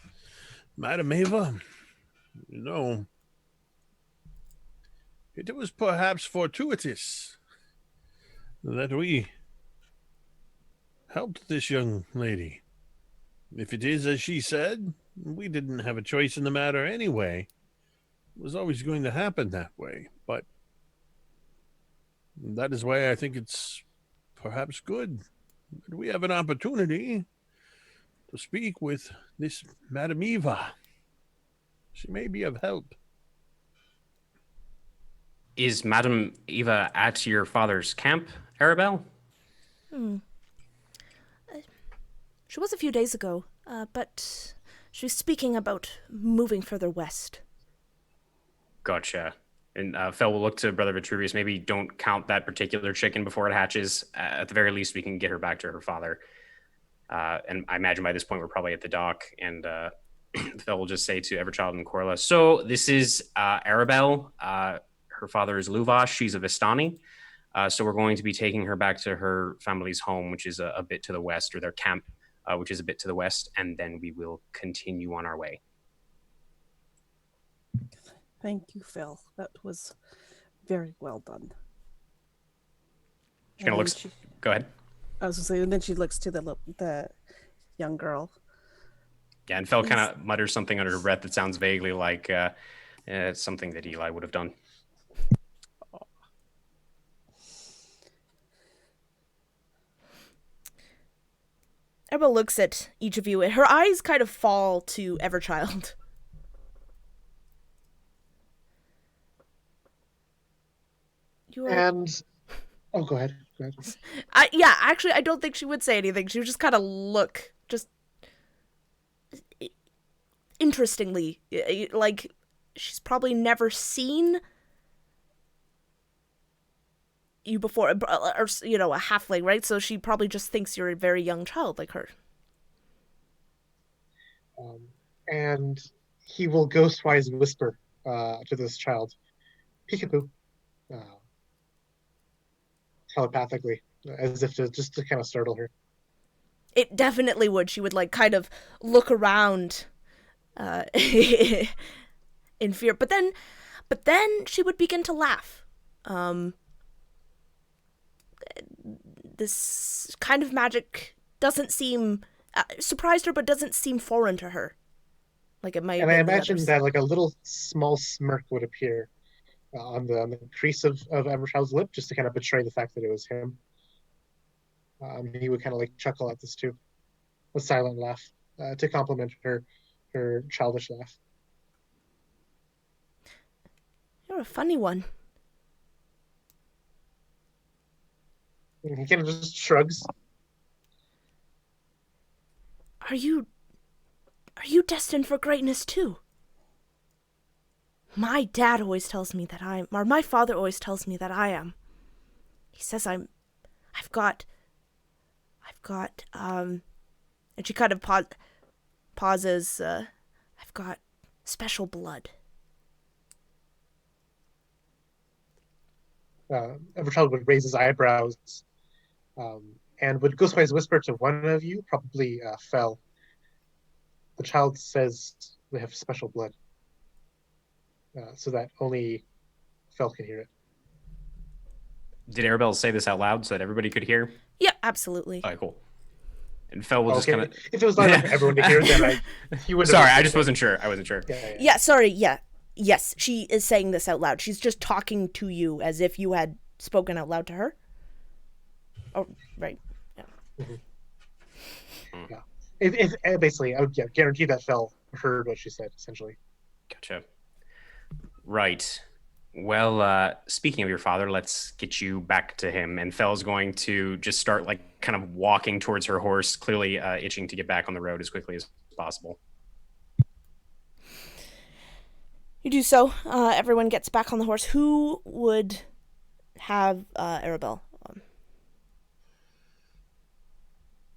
Madame Eva. It was perhaps fortuitous that we helped this young lady. If it is as she said, we didn't have a choice in the matter anyway. It was always going to happen that way, but that is why I think it's perhaps good that we have an opportunity to speak with this Madame Eva. She may be of help. Is Madame Eva at your father's camp, Arabelle? She was a few days ago, but she was speaking about moving further west. Gotcha. And Fel will look to Brother Vitruvius. Maybe don't count that particular chicken before it hatches. At the very least, we can get her back to her father. And I imagine by this point, we're probably at the dock. And Fel will just say to Everchild and Corla, so this is Arabelle. Her father is Luvash. She's a Vistani. So we're going to be taking her back to her family's home, which is a bit to the west, or their camp, which is a bit to the west. And then we will continue on our way. Thank you, Phil. That was very well done. She kind of looks. Go ahead. I was going to say, and then she looks to the young girl. Yeah, and Fel kind of mutters something under her breath that sounds vaguely like something that Eli would have done. Emma looks at each of you, and her eyes kind of fall to Everchild. Go ahead. Actually, I don't think she would say anything. She would just kind of look, just interestingly, like she's probably never seen you before, or a halfling, right? So she probably just thinks you're a very young child like her. And he will ghostwise whisper to this child, "Peekaboo," telepathically, as if to kind of startle her. It definitely would. She would like kind of look around in fear, but then she would begin to laugh. This kind of magic doesn't seem surprised her, but doesn't seem foreign to her. Like it might. And I imagine that like a little small smirk would appear on the crease of Everchild's lip, just to kind of betray the fact that it was him. He would kind of like chuckle at this too, a silent laugh to complement her childish laugh. You're a funny one. And he kind of just shrugs. Are you destined for greatness too? My dad always tells me that my father always tells me that I am. He says I've got got, and she kind of pauses, I've got special blood. Everchild would raise his eyebrows and would Ghostwise whisper to one of you, probably Fel. The child says they have special blood, so that only Fel can hear it. Did Arabelle say this out loud so that everybody could hear? Yeah, absolutely. All right, cool. And Fel will just Okay, kind of... if it was loud enough for everyone to hear, then he would. Sorry, I just wasn't sure. I wasn't sure. Yeah, sorry, yeah. Yes, she is saying this out loud. She's just talking to you as if you had spoken out loud to her. Oh, right. Yeah. Mm-hmm. Yeah. Basically, I would guarantee that Fel heard what she said, essentially. Gotcha. Right. Well, speaking of your father, let's get you back to him. And Fel's going to just start, like, kind of walking towards her horse, clearly itching to get back on the road as quickly as possible. You do so. Everyone gets back on the horse. Who would have Arabelle?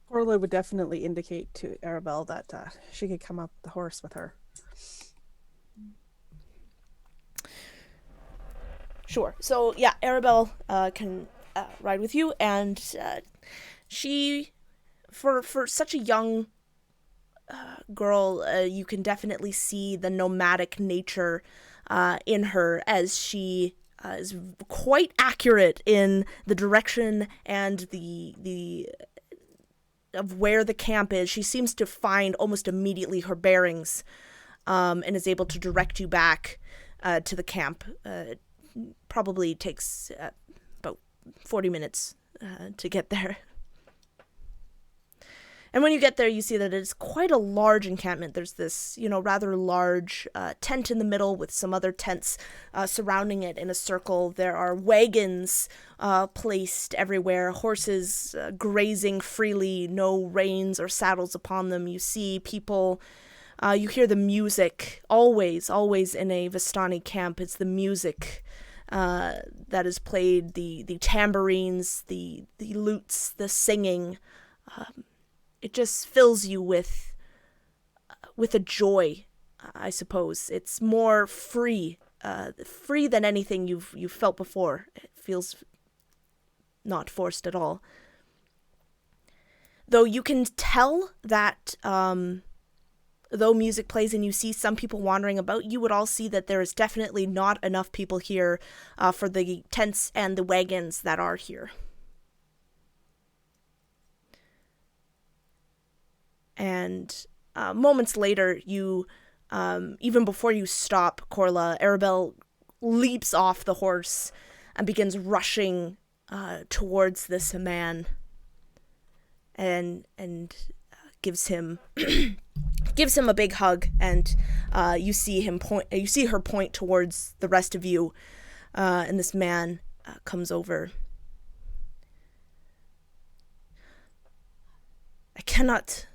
Corla would definitely indicate to Arabelle that she could come up the horse with her. Sure. So, yeah, Arabelle can ride with you, and she, for such a young girl, you can definitely see the nomadic nature in her, as she is quite accurate in the direction and the of where the camp is. She seems to find almost immediately her bearings, and is able to direct you back to the camp. Probably takes about 40 minutes to get there. And when you get there, you see that it's quite a large encampment. There's this, rather large tent in the middle with some other tents surrounding it in a circle. There are wagons placed everywhere, horses grazing freely, no reins or saddles upon them. You see people, you hear the music, always in a Vistani camp. It's the music that is played, the tambourines, the lutes, the singing. It just fills you with a joy, I suppose. It's more free than anything you've felt before. It feels not forced at all. Though you can tell that though music plays and you see some people wandering about, you would all see that there is definitely not enough people here for the tents and the wagons that are here. And moments later, you, even before you stop, Corla, Arabelle leaps off the horse and begins rushing towards this man, and gives him a big hug. And you see her point towards the rest of you, and this man comes over. I cannot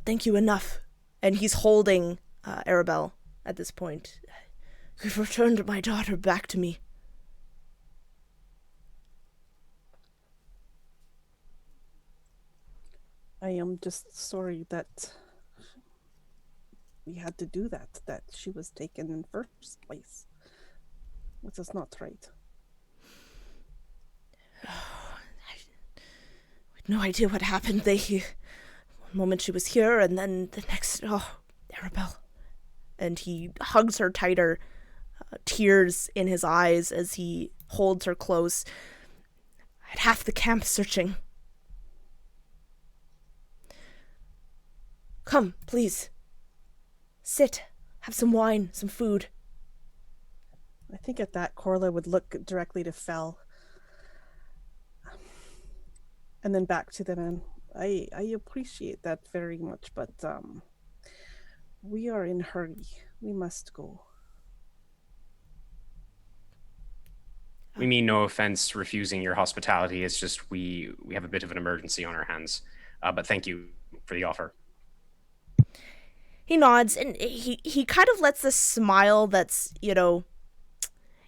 thank you enough. And he's holding Arabelle at this point. You've returned my daughter back to me. I am just sorry that we had to do that she was taken in the first place. Which is not right. I had no idea what happened. One moment she was here, and then the next, Arabelle. And he hugs her tighter, tears in his eyes as he holds her close. I had half the camp searching. Come, please. Sit. Have some wine, some food. I think at that, Corla would look directly to Fel. And then back to the man. I appreciate that very much, but we are in a hurry. We must go. We mean no offense refusing your hospitality. It's just we have a bit of an emergency on our hands. But thank you for the offer. He nods, and he kind of lets this smile that's,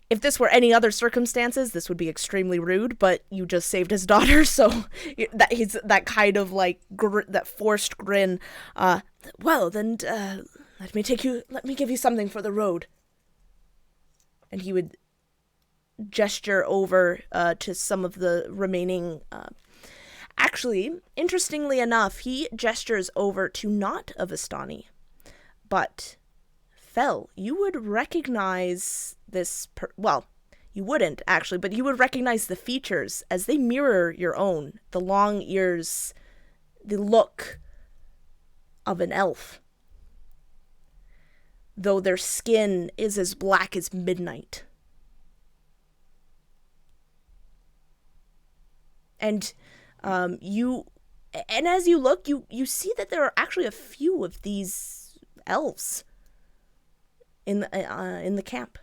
if this were any other circumstances, this would be extremely rude, but you just saved his daughter, so he's that kind of like that forced grin. Well, then let me give you something for the road. And he would gesture over to some of the remaining. Actually, interestingly enough, he gestures over to not a Vistani, but Fel, you would recognize this. Well, you wouldn't actually, but you would recognize the features as they mirror your own. The long ears, the look of an elf, though their skin is as black as midnight. And as you look, you see that there are actually a few of these elves in the camp.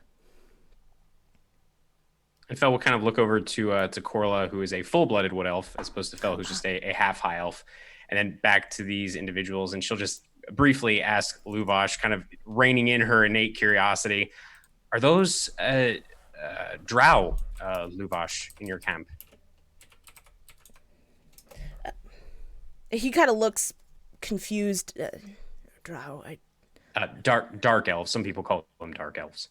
And Fel will kind of look over to Corla, who is a full-blooded wood elf, as opposed to Fel, who's just a half high elf, and then back to these individuals, and she'll just briefly ask Luvash, kind of reining in her innate curiosity, are those drow, Luvash, in your camp? He kind of looks confused. Drow, Dark elves. Some people call them dark elves.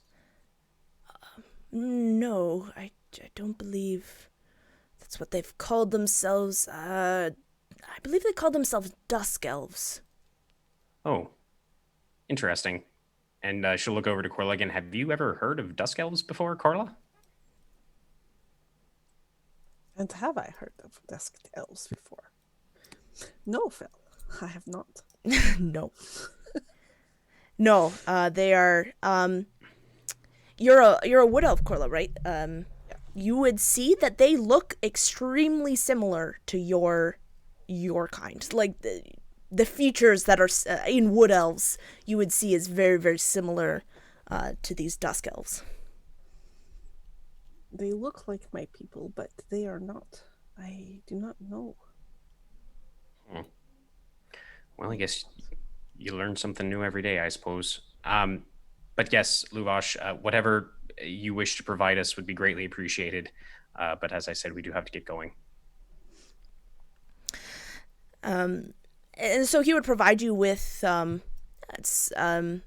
No, I don't believe that's what they've called themselves. I believe they call themselves dusk elves. Oh, interesting. And she'll look over to Corla again. Have you ever heard of dusk elves before, Corla? And have I heard of dusk elves before? No, Phil, I have not. No. No, they are. You're a wood elf, Corla, right? Yeah. You would see that they look extremely similar to your kind. Like the features that are in wood elves, you would see is very, very similar to these dusk elves. They look like my people, but they are not. I do not know. Well, I guess you learn something new every day, I suppose. But yes, Luvash, whatever you wish to provide us would be greatly appreciated. But as I said, we do have to get going. And so he would provide you with a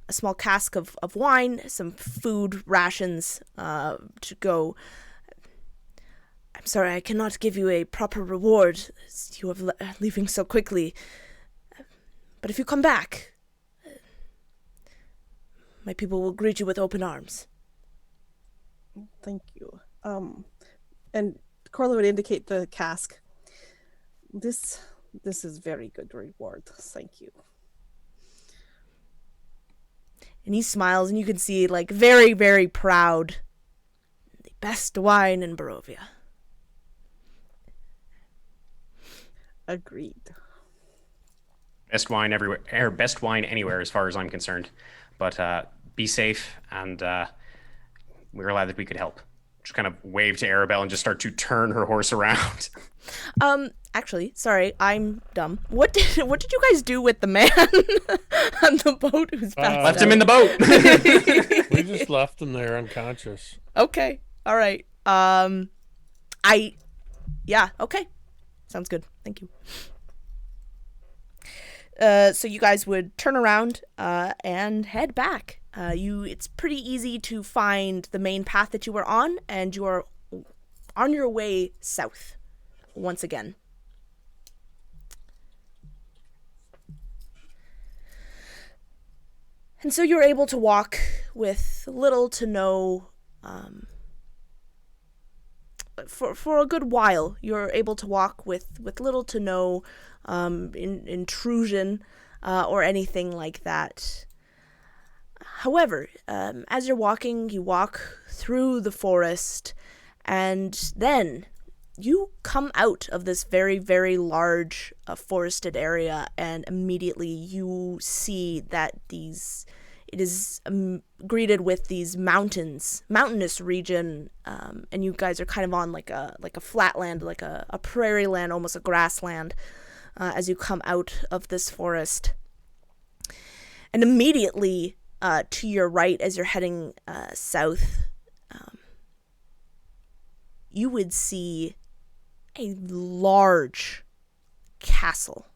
small cask of wine, some food rations to go. I'm sorry, I cannot give you a proper reward as you are leaving so quickly. But if you come back, my people will greet you with open arms. Thank you. And Corla would indicate the cask. This is very good reward. Thank you. And he smiles, and you can see, like, very, very proud. The best wine in Barovia. Agreed. Best wine everywhere, or best wine anywhere, as far as I'm concerned. But be safe, and we're glad that we could help. Just kind of wave to Arabelle and just start to turn her horse around. Actually, sorry, I'm dumb. What did you guys do with the man on the boat who's passed Left out? him in the boat. We just left him there unconscious. Okay, all right. Yeah, okay. Sounds good. Thank you. So you guys would turn around and head back. It's pretty easy to find the main path that you were on, and you are on your way south once again. And so you're able to walk with little to no, for a good while, you're able to walk with little to no intrusion or anything like that. However, as you're walking, you walk through the forest, and then you come out of this very, very large forested area, and immediately you see that it is greeted with these mountainous region, and you guys are kind of on like a flatland, like a prairie land, almost a grassland, as you come out of this forest. And immediately to your right, as you're heading south, you would see a large castle.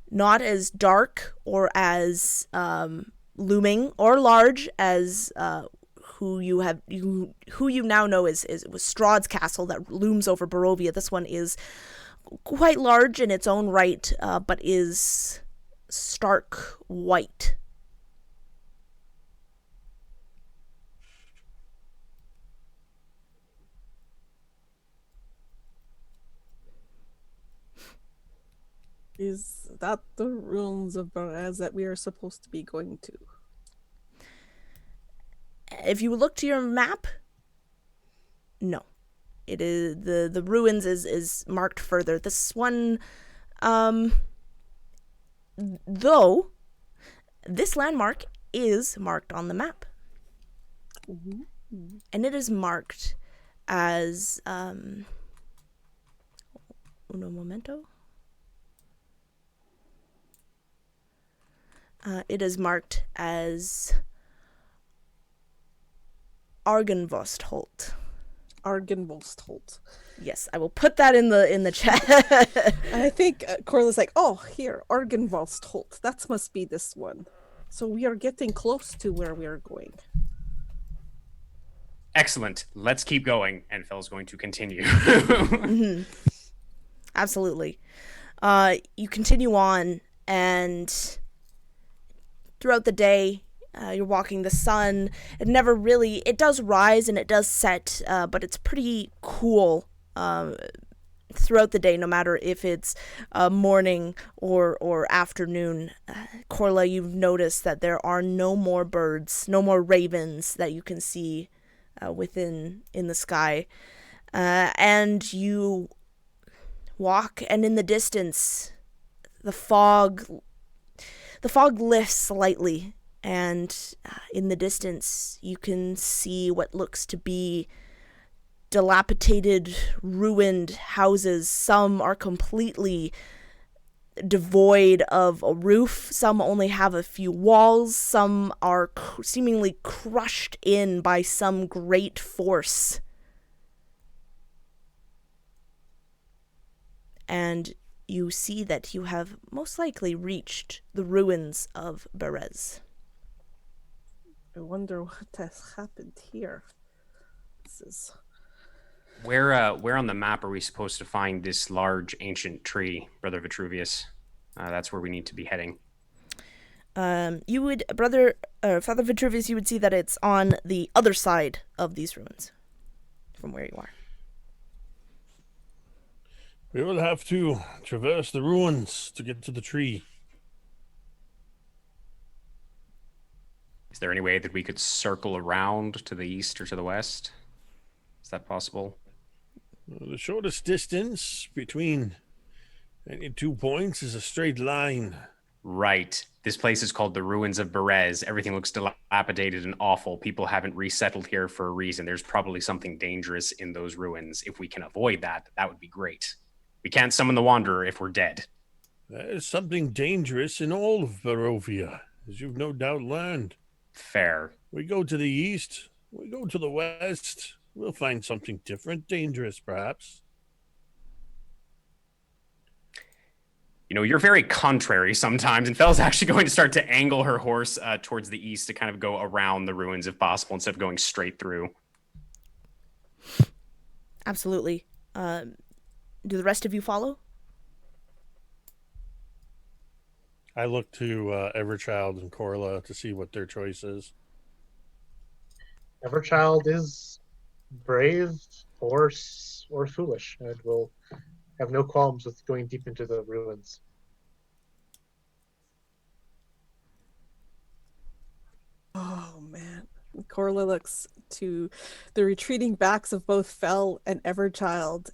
Not as dark or as looming or large as who you now know is it was Strahd's castle that looms over Barovia. This one is quite large in its own right, but is stark white. Is that the ruins of Berez that we are supposed to be going to? If you look to your map, no. It is the ruins is marked further. This one, though, this landmark is marked on the map. Mm-hmm. And it is marked as uno momento. It is marked as Argenvostholt. Argenvostholt. Yes, I will put that in the chat. I think Corla's like, oh, here, Argenvostholt. That must be this one. So we are getting close to where we are going. Excellent. Let's keep going. And Fel's going to continue. Mm-hmm. Absolutely. You continue on, and throughout the day, you're walking. The sun, it does rise and it does set, but it's pretty cool throughout the day, no matter if it's morning or afternoon. Corla, you've noticed that there are no more birds, no more ravens that you can see in the sky. And you walk, and in the distance, the fog lifts slightly, and in the distance you can see what looks to be dilapidated, ruined houses. Some are completely devoid of a roof, some only have a few walls, some are seemingly crushed in by some great force. And you see that you have most likely reached the ruins of Berez. I wonder what has happened here. This is... Where on the map are we supposed to find this large ancient tree, Brother Vitruvius? That's where we need to be heading. Father Vitruvius, you would see that it's on the other side of these ruins from where you are. We will have to traverse the ruins to get to the tree. Is there any way that we could circle around to the east or to the west? Is that possible? The shortest distance between any 2 points is a straight line. Right. This place is called the Ruins of Berez. Everything looks dilapidated and awful. People haven't resettled here for a reason. There's probably something dangerous in those ruins. If we can avoid that, that would be great. We can't summon the Wanderer if we're dead. There's something dangerous in all of Barovia, as you've no doubt learned. Fair. We go to the east, we go to the west, we'll find something different, dangerous perhaps. You know, you're very contrary sometimes, and Fel's actually going to start to angle her horse towards the east to kind of go around the ruins if possible, instead of going straight through. Absolutely. Do the rest of you follow? I look to Everchild and Corla to see what their choice is. Everchild is brave or foolish, and will have no qualms with going deep into the ruins. Oh, man. Corla looks to the retreating backs of both Fel and Everchild,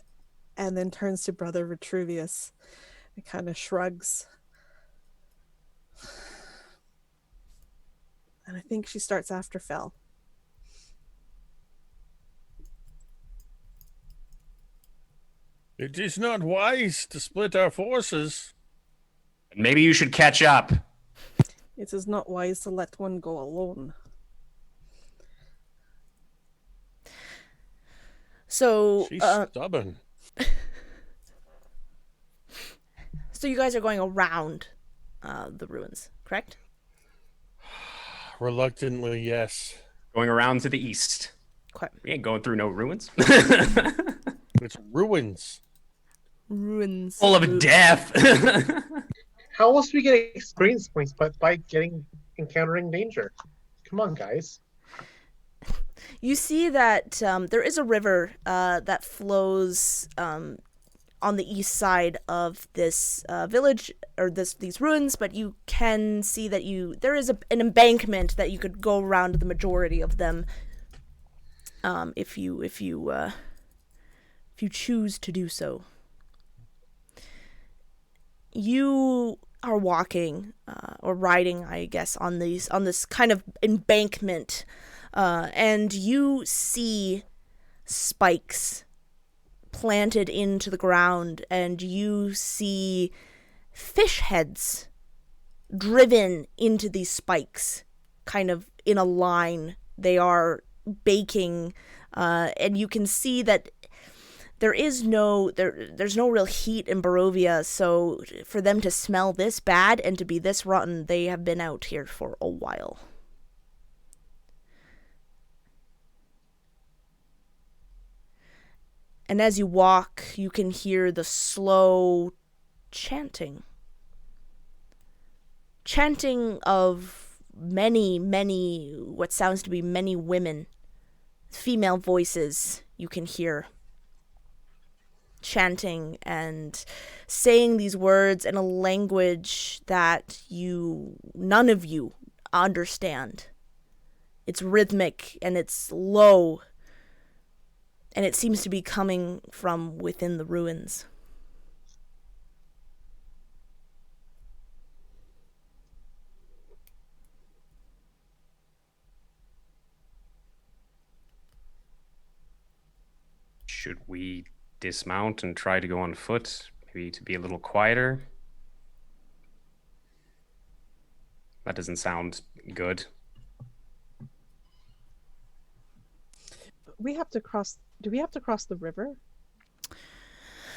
and then turns to Brother Vitruvius and kind of shrugs. And I think she starts after Fel. It is not wise to split our forces. Maybe you should catch up. It is not wise to let one go alone. So, She's stubborn. so you guys are going around the ruins, correct? Reluctantly, yes. Going around to the east. Okay. We ain't going through no ruins. It's ruins. Ruins. Full of death. How else do we get experience points but by encountering danger? Come on, guys. You see that there is a river that flows on the east side of this village or these ruins, but you can see that there is an embankment that you could go around the majority of them if you choose to do so. You are walking or riding, I guess, on this kind of embankment, and you see spikes planted into the ground, and you see fish heads driven into these spikes, kind of in a line. They are baking, and you can see that there's no real heat in Barovia, so for them to smell this bad and to be this rotten, they have been out here for a while. And as you walk, you can hear the slow chanting. Chanting of many, what sounds to be many women. Female voices you can hear. Chanting and saying these words in a language that none of you understand. It's rhythmic and it's low, and it seems to be coming from within the ruins. Should we dismount and try to go on foot? Maybe to be a little quieter? That doesn't sound good. Do we have to cross the river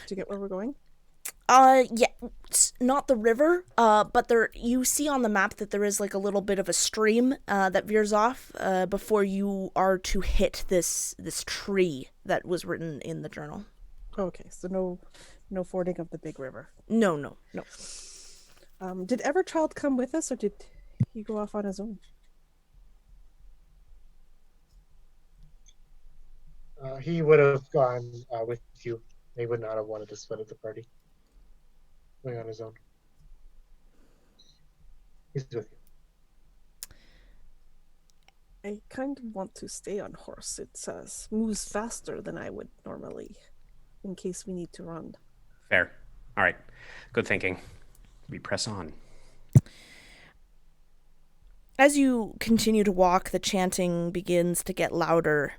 to get where we're going? Yeah, it's not the river, but you see on the map that there is like a little bit of a stream that veers off before you are to hit this tree that was written in the journal. Okay, so no fording of the big river. No. Did Everchild come with us, or did he go off on his own? He would have gone with you. He would not have wanted to split at the party. Going on his own. He's with you. I kind of want to stay on horse. It moves faster than I would normally, in case we need to run. Fair. All right. Good thinking. We press on. As you continue to walk, the chanting begins to get louder.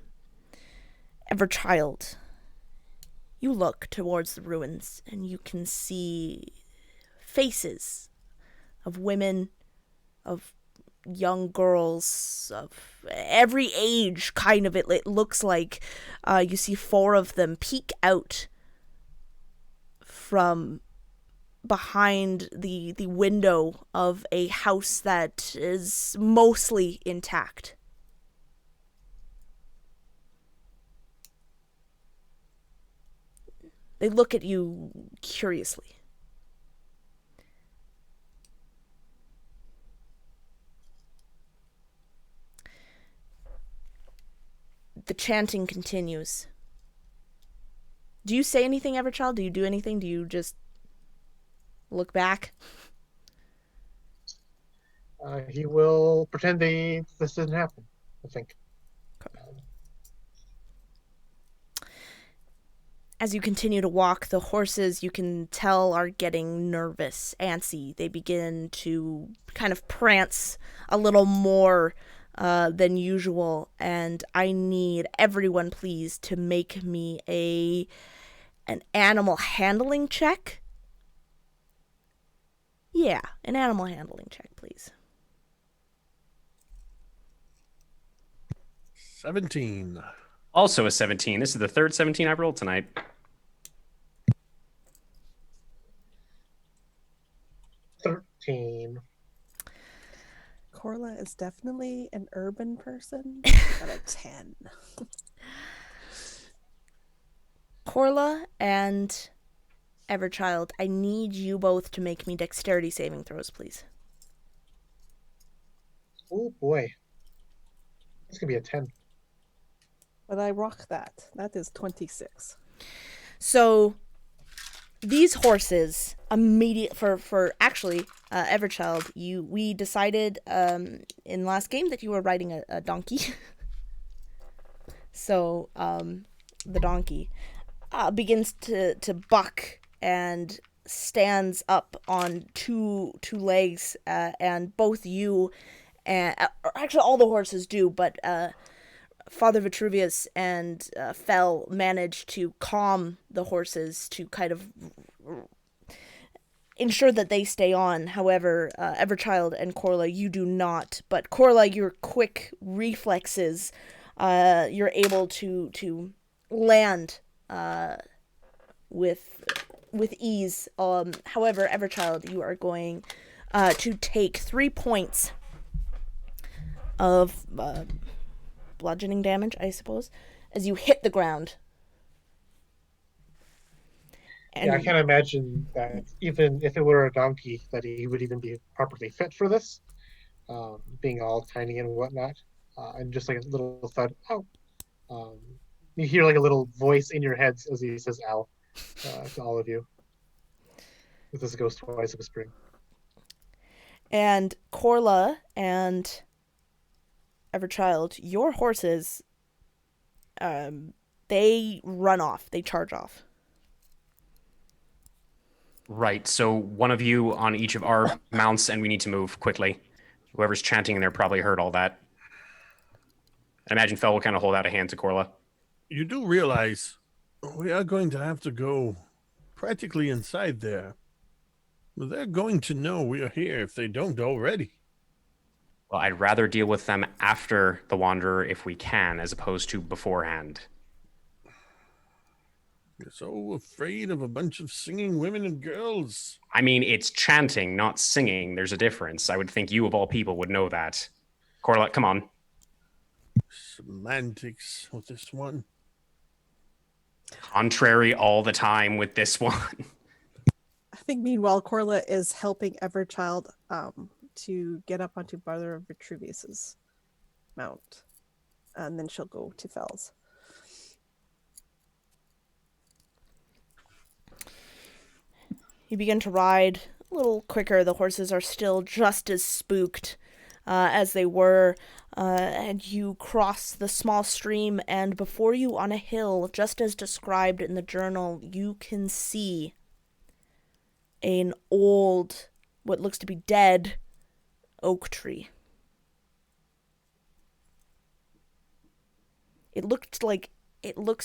Everchild, you look towards the ruins and you can see faces of women, of young girls, of every age, kind of. It looks like you see 4 of them peek out from behind the window of a house that is mostly intact. They look at you curiously. The chanting continues. Do you say anything, Everchild? Do you do anything? Do you just look back? He will pretend this didn't happen, I think. As you continue to walk, the horses, you can tell, are getting nervous, antsy. They begin to kind of prance a little more than usual, and I need everyone, please, to make me an animal handling check. Yeah, an animal handling check, please. 17. Also a 17. This is the third 17 I've rolled tonight. 13. Corla is definitely an urban person. Got a 10. Corla and Everchild, I need you both to make me dexterity saving throws, please. Oh boy. It's gonna be a 10. But I rock that. That is 26. So these horses immediate for actually Everchild, we decided in last game that you were riding a donkey. So the donkey begins to buck and stands up on two legs, and both you and actually all the horses do, but Father Vitruvius and Fell manage to calm the horses to kind of ensure that they stay on. However, Everchild and Corla, you do not. But Corla, your quick reflexes, you're able to land with ease. However, Everchild, you are going to take 3 points of bludgeoning damage, I suppose, as you hit the ground. And Yeah, I can't imagine that even if it were a donkey, that he would even be properly fit for this, being all tiny and whatnot. And just like a little thud, ow. Um, you hear like a little voice in your heads as he says ow to all of you. This goes twice whispering. And Corla and Everchild, your horses, they run off. They charge off. Right. So one of you on each of our mounts, and we need to move quickly. Whoever's chanting in there probably heard all that. I imagine Fel will kind of hold out a hand to Corla. You do realize we are going to have to go practically inside there. They're going to know we are here if they don't already. Well, I'd rather deal with them after the Wanderer if we can, as opposed to beforehand. You're so afraid of a bunch of singing women and girls. I mean, it's chanting, not singing. There's a difference. I would think you, of all people, would know that. Corla, come on. Semantics with this one. Contrary all the time with this one. I think meanwhile, Corla is helping Everchild to get up onto Brother Vitruvius's mount. And then she'll go to Fell's. You begin to ride a little quicker. The horses are still just as spooked as they were. And you cross the small stream, and before you on a hill, just as described in the journal, you can see an old, what looks to be dead, oak tree. It looks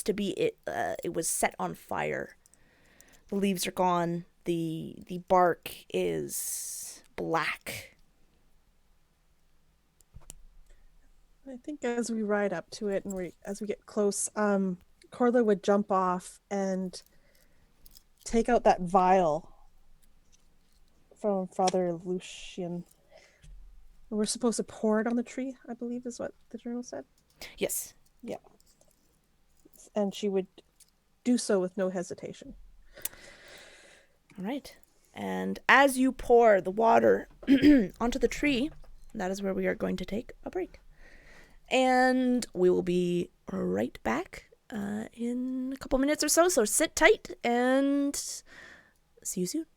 to be it was set on fire. The leaves are gone. The bark is black. I think as we ride up to it and as we get close, Corla would jump off and take out that vial from Father Lucian. We're supposed to pour it on the tree, I believe is what the journal said. Yes. Yeah. And she would do so with no hesitation. All right. And as you pour the water onto the tree, that is where we are going to take a break. And we will be right back in a couple minutes or so. So sit tight and see you soon.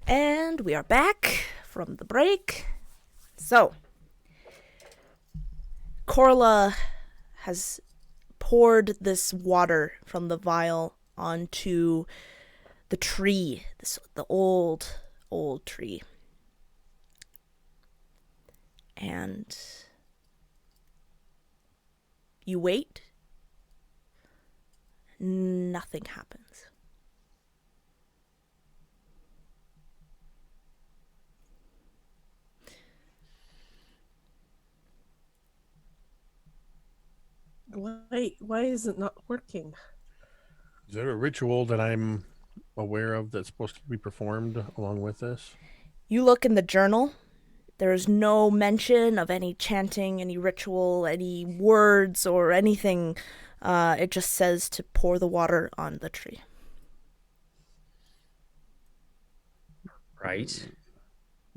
And we are back from the break. So, Corla has poured this water from the vial onto the tree, the old tree. And you wait. Nothing happens. Why is it not working? Is there a ritual that I'm aware of that's supposed to be performed along with this? You look in the journal. There is no mention of any chanting, any ritual, any words, or anything. It just says to pour the water on the tree. Right.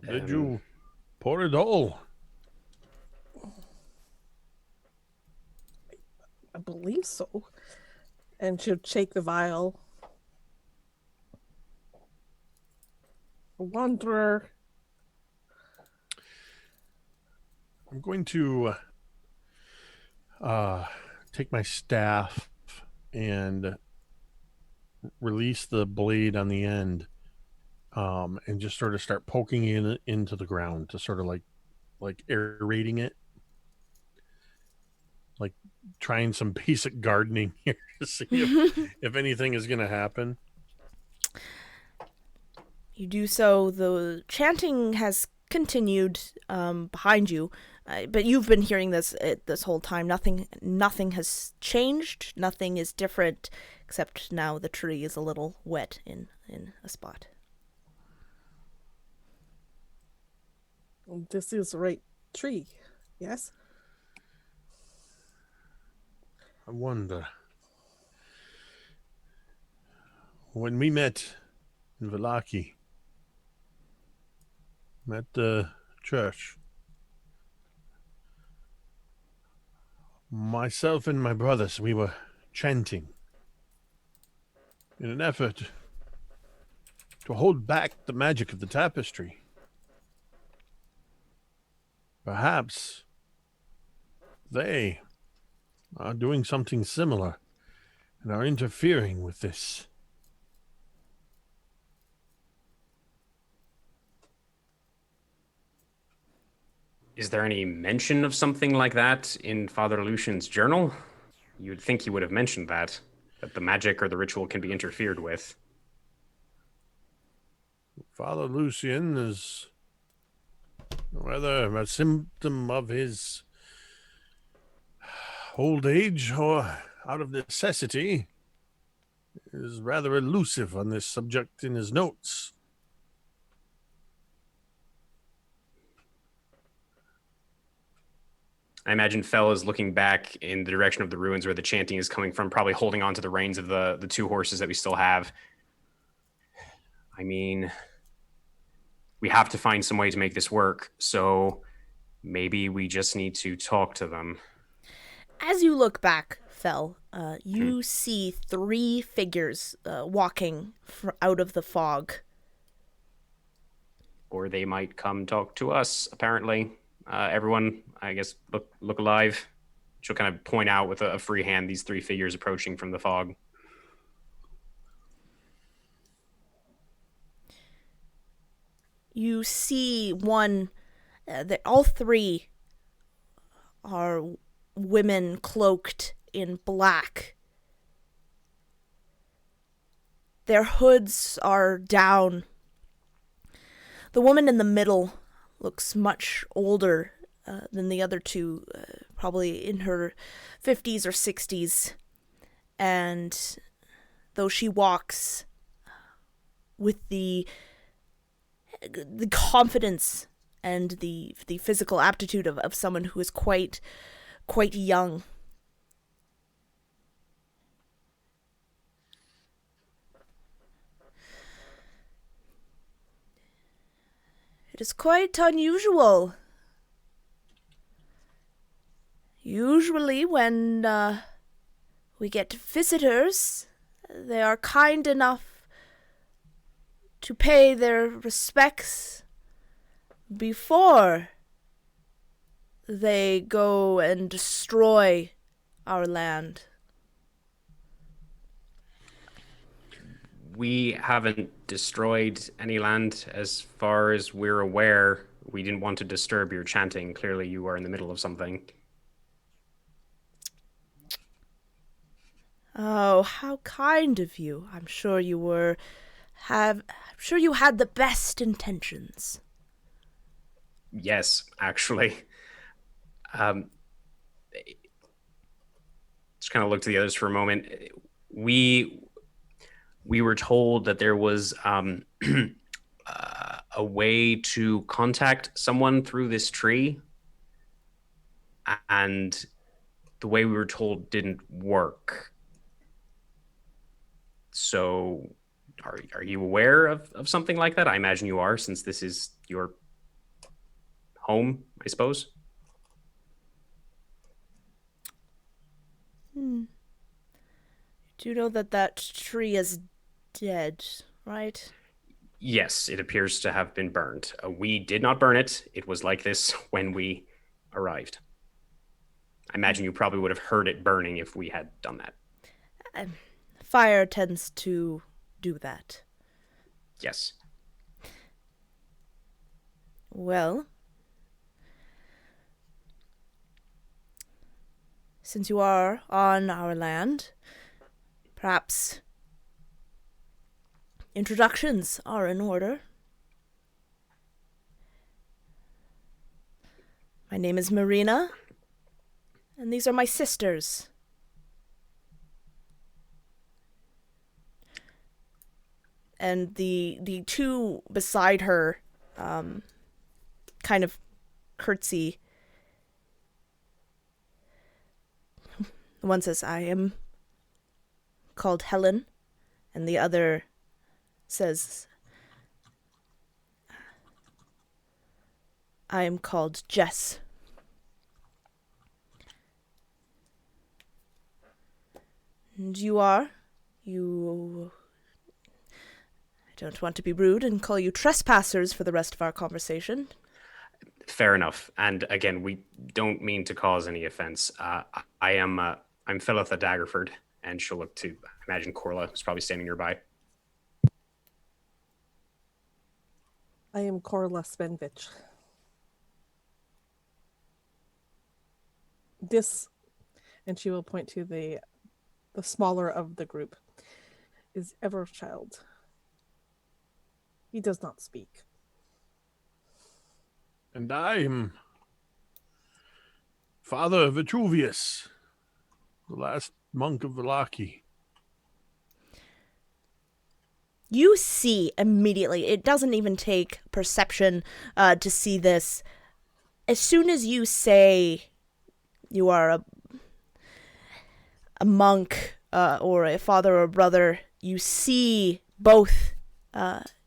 Did you pour it all? I believe so. And she'll shake the vial. Wanderer. I'm going to take my staff and release the blade on the end, and just sort of start poking into the ground to sort of like aerating it, like trying some basic gardening here to see if anything is going to happen. You do so. The chanting has continued behind you, but you've been hearing this whole time. Nothing has changed. Nothing is different, except now the tree is a little wet in a spot. This is the right tree, yes? I wonder. When we met in Vallaki, at the church, myself and my brothers, we were chanting in an effort to hold back the magic of the tapestry. Perhaps they are doing something similar and are interfering with this. Is there any mention of something like that in Father Lucian's journal? You'd think he would have mentioned that the magic or the ritual can be interfered with. Father Lucian is, whether a symptom of his old age or out of necessity, is rather elusive on this subject in his notes. I imagine Fell is looking back in the direction of the ruins where the chanting is coming from, probably holding on to the reins of the two horses that we still have. I mean, we have to find some way to make this work, so maybe we just need to talk to them. As you look back, Fel, you see 3 figures walking out of the fog. Or they might come talk to us, apparently. Everyone, I guess, look alive. She'll kind of point out with a free hand these 3 figures approaching from the fog. You see one, all 3 are women cloaked in black. Their hoods are down. The woman in the middle looks much older than the other 2, probably in her 50s or 60s. And though she walks with the confidence and the physical aptitude of someone who is quite young. It is quite unusual. Usually when we get visitors, they are kind enough to pay their respects before they go and destroy our land. We haven't destroyed any land as far as we're aware. We didn't want to disturb your chanting. Clearly you are in the middle of something. Oh, how kind of you. I'm sure you had the best intentions. Yes, actually. Just kind of look to the others for a moment. We were told that there was a way to contact someone through this tree, and the way we were told didn't work. So are you aware of something like that? I imagine you are, since this is your home, I suppose. Do you know that tree is dead, right? Yes, it appears to have been burned. We did not burn it. It was like this when we arrived. I imagine you probably would have heard it burning if we had done that. Fire tends to do that. Yes. Well, since you are on our land, perhaps introductions are in order. My name is Marina, and these are my sisters. And the two beside her kind of curtsy. One says, I am called Helen, and the other says, I am called Jess. And you are? I don't want to be rude and call you trespassers for the rest of our conversation. Fair enough. And again, we don't mean to cause any offense. I'm Philitha Daggerford, and she'll look to, I imagine Corla, who's probably standing nearby. I am Corla Svenvich. This, and she will point to the smaller of the group, is Everchild. He does not speak. And I'm Father Vitruvius, the last monk of Vallaki. You see immediately, it doesn't even take perception to see this. As soon as you say you are a monk or a father or brother, you see both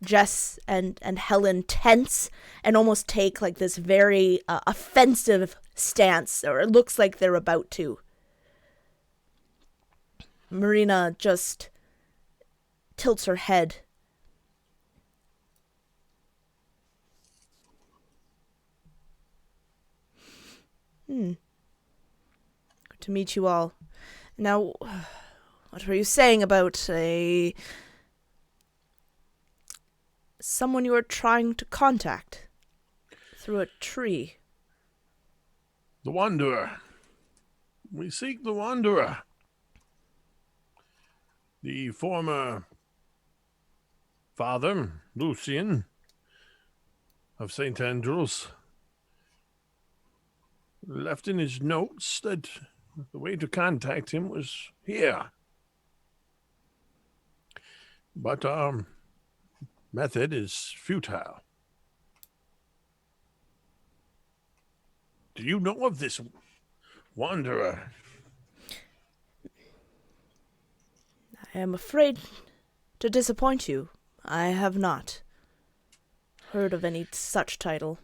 Jess and Helen tense and almost take like this very offensive stance, or it looks like they're about to. Marina just tilts her head. Good to meet you all. Now, what were you saying about someone you were trying to contact through a tree? The Wanderer. We seek the Wanderer. The former Father, Lucian, of St. Andrews, left in his notes that the way to contact him was here. But our method is futile. Do you know of this Wanderer? I am afraid to disappoint you. I have not heard of any such title.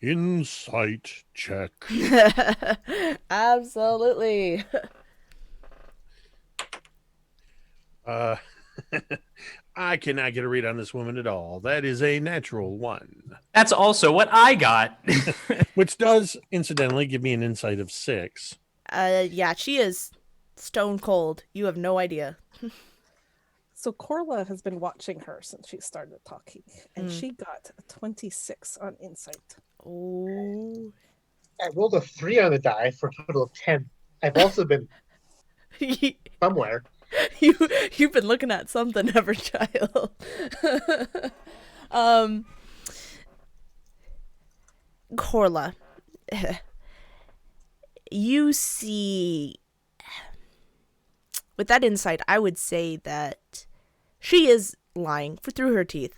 Insight check. Absolutely. I cannot get a read on this woman at all. That is a natural one, That's also what I got. which does incidentally give me an insight of 6. Yeah, she is stone cold. You have no idea. So Corla has been watching her since she started talking, and she got a 26 on insight. Oh. I rolled a 3 on the die for a total of 10. I've also been somewhere. You've been looking at something, Everchild. Corla, you see, with that insight, I would say that she is lying through her teeth.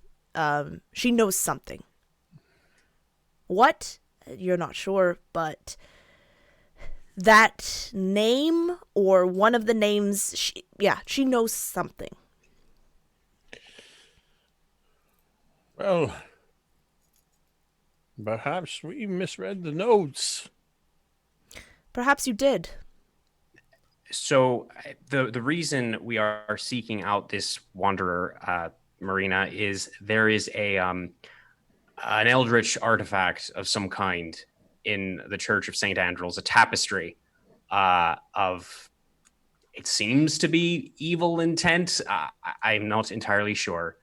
She knows something. What? You're not sure, but that name or one of the names, she knows something. Well, perhaps we misread the notes. Perhaps you did. So the reason we are seeking out this wanderer, Marina, is there is an eldritch artifact of some kind in the Church of St. Andrew's, a tapestry of, it seems to be evil intent. I'm not entirely sure.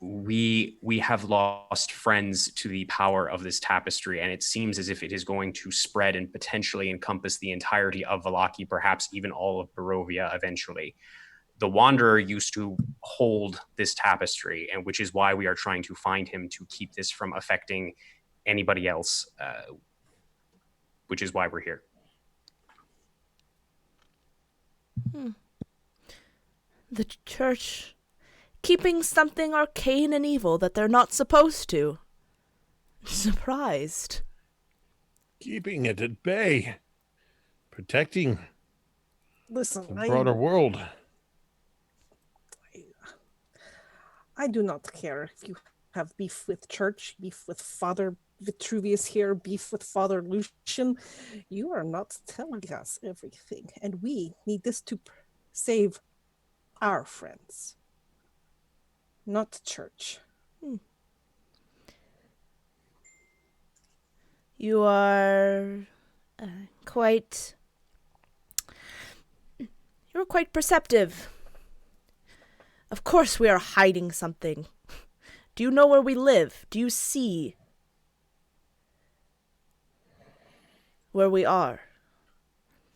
We have lost friends to the power of this tapestry, and it seems as if it is going to spread and potentially encompass the entirety of Vallaki, perhaps even all of Barovia eventually. The Wanderer used to hold this tapestry, and which is why we are trying to find him to keep this from affecting anybody else, which is why we're here. The church keeping something arcane and evil that they're not supposed to. Surprised. Keeping it at bay. Protecting Listen, the broader world. I do not care if you have beef with church, beef with Father Vitruvius here, beef with Father Lucian. You are not telling us everything, and we need this to save our friends, not church. You are quite... You're quite perceptive. Of course we are hiding something. Do you know where we live? Do you see where we are?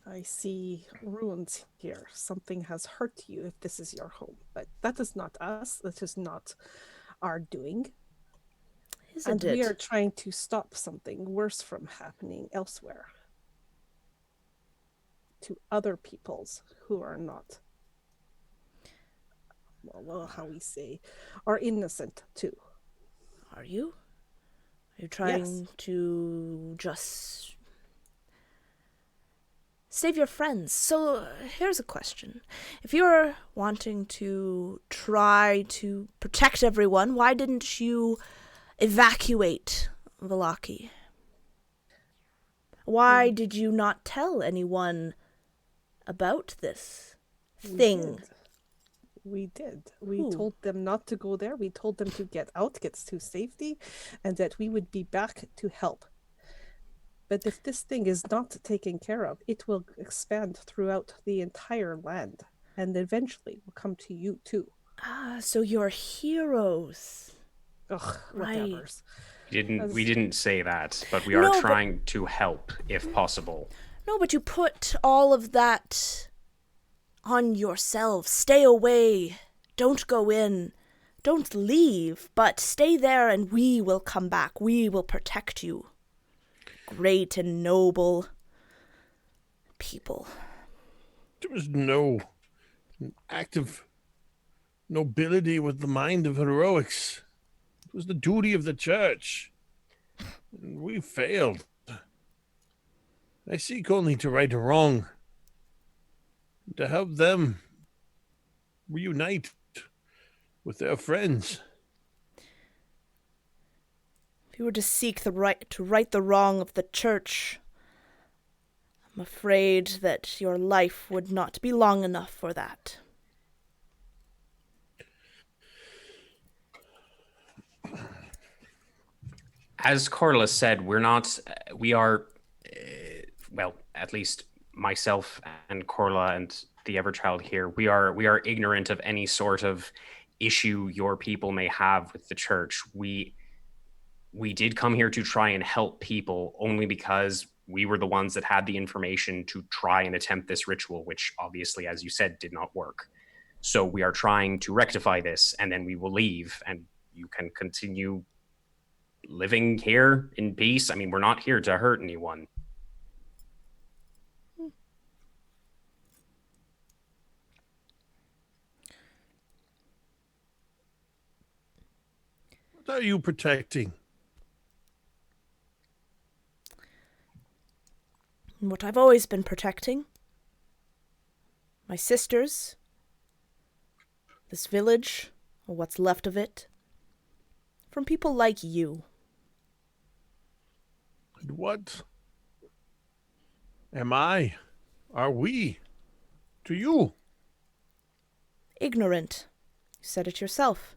I see ruins here. Something has hurt you if this is your home. But that is not us. That is not our doing. Isn't And it? we are trying to stop something worse from happening elsewhere. To other peoples who are not, well, how we say, are innocent too. Are you? Are you trying Yes. to just save your friends? So here's a question. If you're wanting to try to protect everyone, why didn't you evacuate Vallaki? Why did you not tell anyone about this thing? We did. We Who? told them not to go there. We told them to get out, get to safety, and that we would be back to help. But if this thing is not taken care of, it will expand throughout the entire land, and eventually will come to you too. Ah, so you're heroes. Ugh, Right. whatever. We didn't say that, but we are No, but- trying to help if possible. No, but you put all of that on yourselves. Stay away. Don't go in. Don't leave, but stay there and we will come back. We will protect you. Great and noble people. There was no active nobility with the mind of heroics. It was the duty of the church. And we failed. I seek only to right a wrong, to help them reunite with their friends. If you were to seek to right the wrong of the church, I'm afraid that your life would not be long enough for that. As Corliss said, we're not. We are. Well, at least myself and Corla and the Everchild here. We are ignorant of any sort of issue your people may have with the church. We did come here to try and help people only because we were the ones that had the information to try and attempt this ritual, which obviously, as you said, did not work. So we are trying to rectify this, and then we will leave, and you can continue living here in peace. I mean, we're not here to hurt anyone. What are you protecting? What I've always been protecting. My sisters. This village, or what's left of it. From people like you. And what am I? Are we? To you? Ignorant. You said it yourself.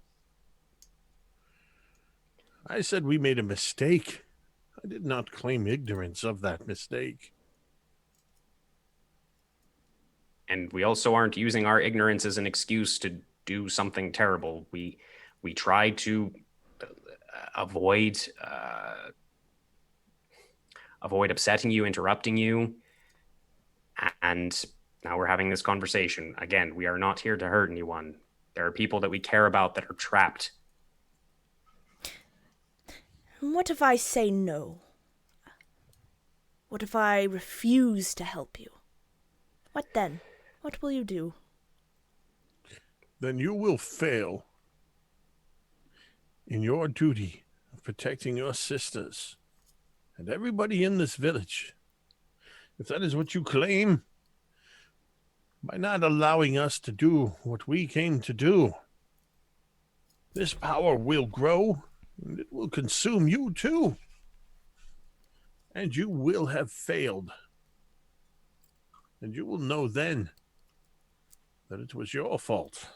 I said we made a mistake. I did not claim ignorance of that mistake. And we also aren't using our ignorance as an excuse to do something terrible. We try to avoid upsetting you, interrupting you, and now we're having this conversation. Again, we are not here to hurt anyone. There are people that we care about that are trapped. What if I say no? What if I refuse to help you? What then? What will you do? Then you will fail in your duty of protecting your sisters and everybody in this village. If that is what you claim, by not allowing us to do what we came to do, this power will grow, and it will consume you too. And you will have failed. And you will know then that it was your fault.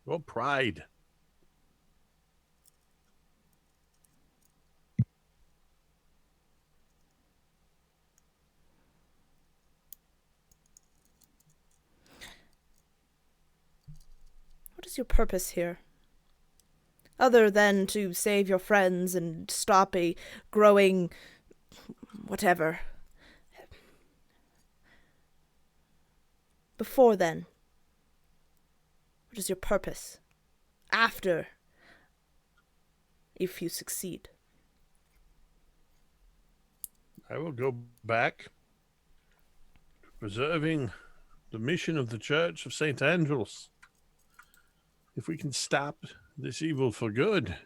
Your pride. What is your purpose here? Other than to save your friends and stop a growing whatever. Before then, what is your purpose? After, if you succeed. I will go back to preserving the mission of the Church of St. Andrews. If we can stop this evil for good,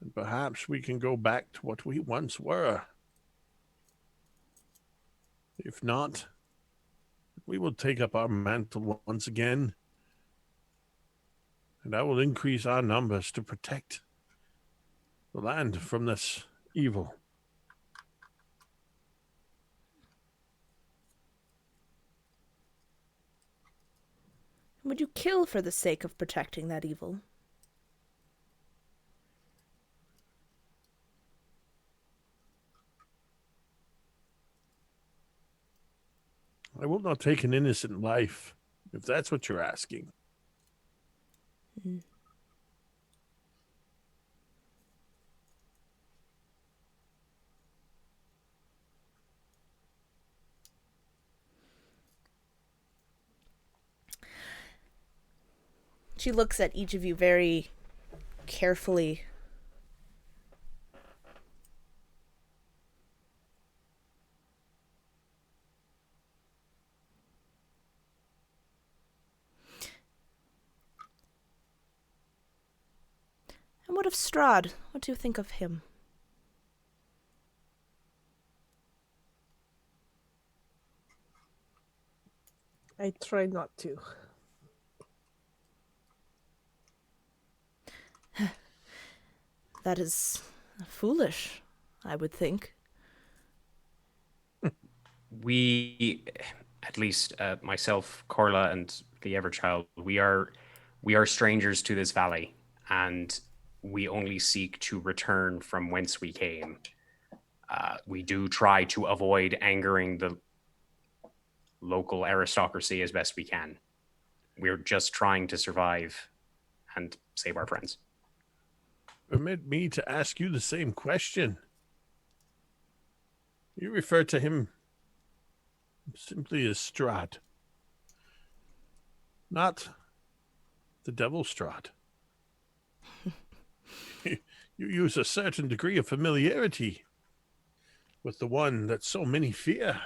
then perhaps we can go back to what we once were. If not, we will take up our mantle once again, and I will increase our numbers to protect the land from this evil. Would you kill for the sake of protecting that evil? I will not take an innocent life, if that's what you're asking. Mm. She looks at each of you very carefully. And what of Strahd? What do you think of him? I try not to. That is foolish, I would think. We, at least myself, Corla, and the Everchild, we are strangers to this valley, and we only seek to return from whence we came. We do try to avoid angering the local aristocracy as best we can. We're just trying to survive and save our friends. Permit me to ask you the same question. You refer to him simply as Strahd, not the Devil Strahd. You use a certain degree of familiarity with the one that so many fear.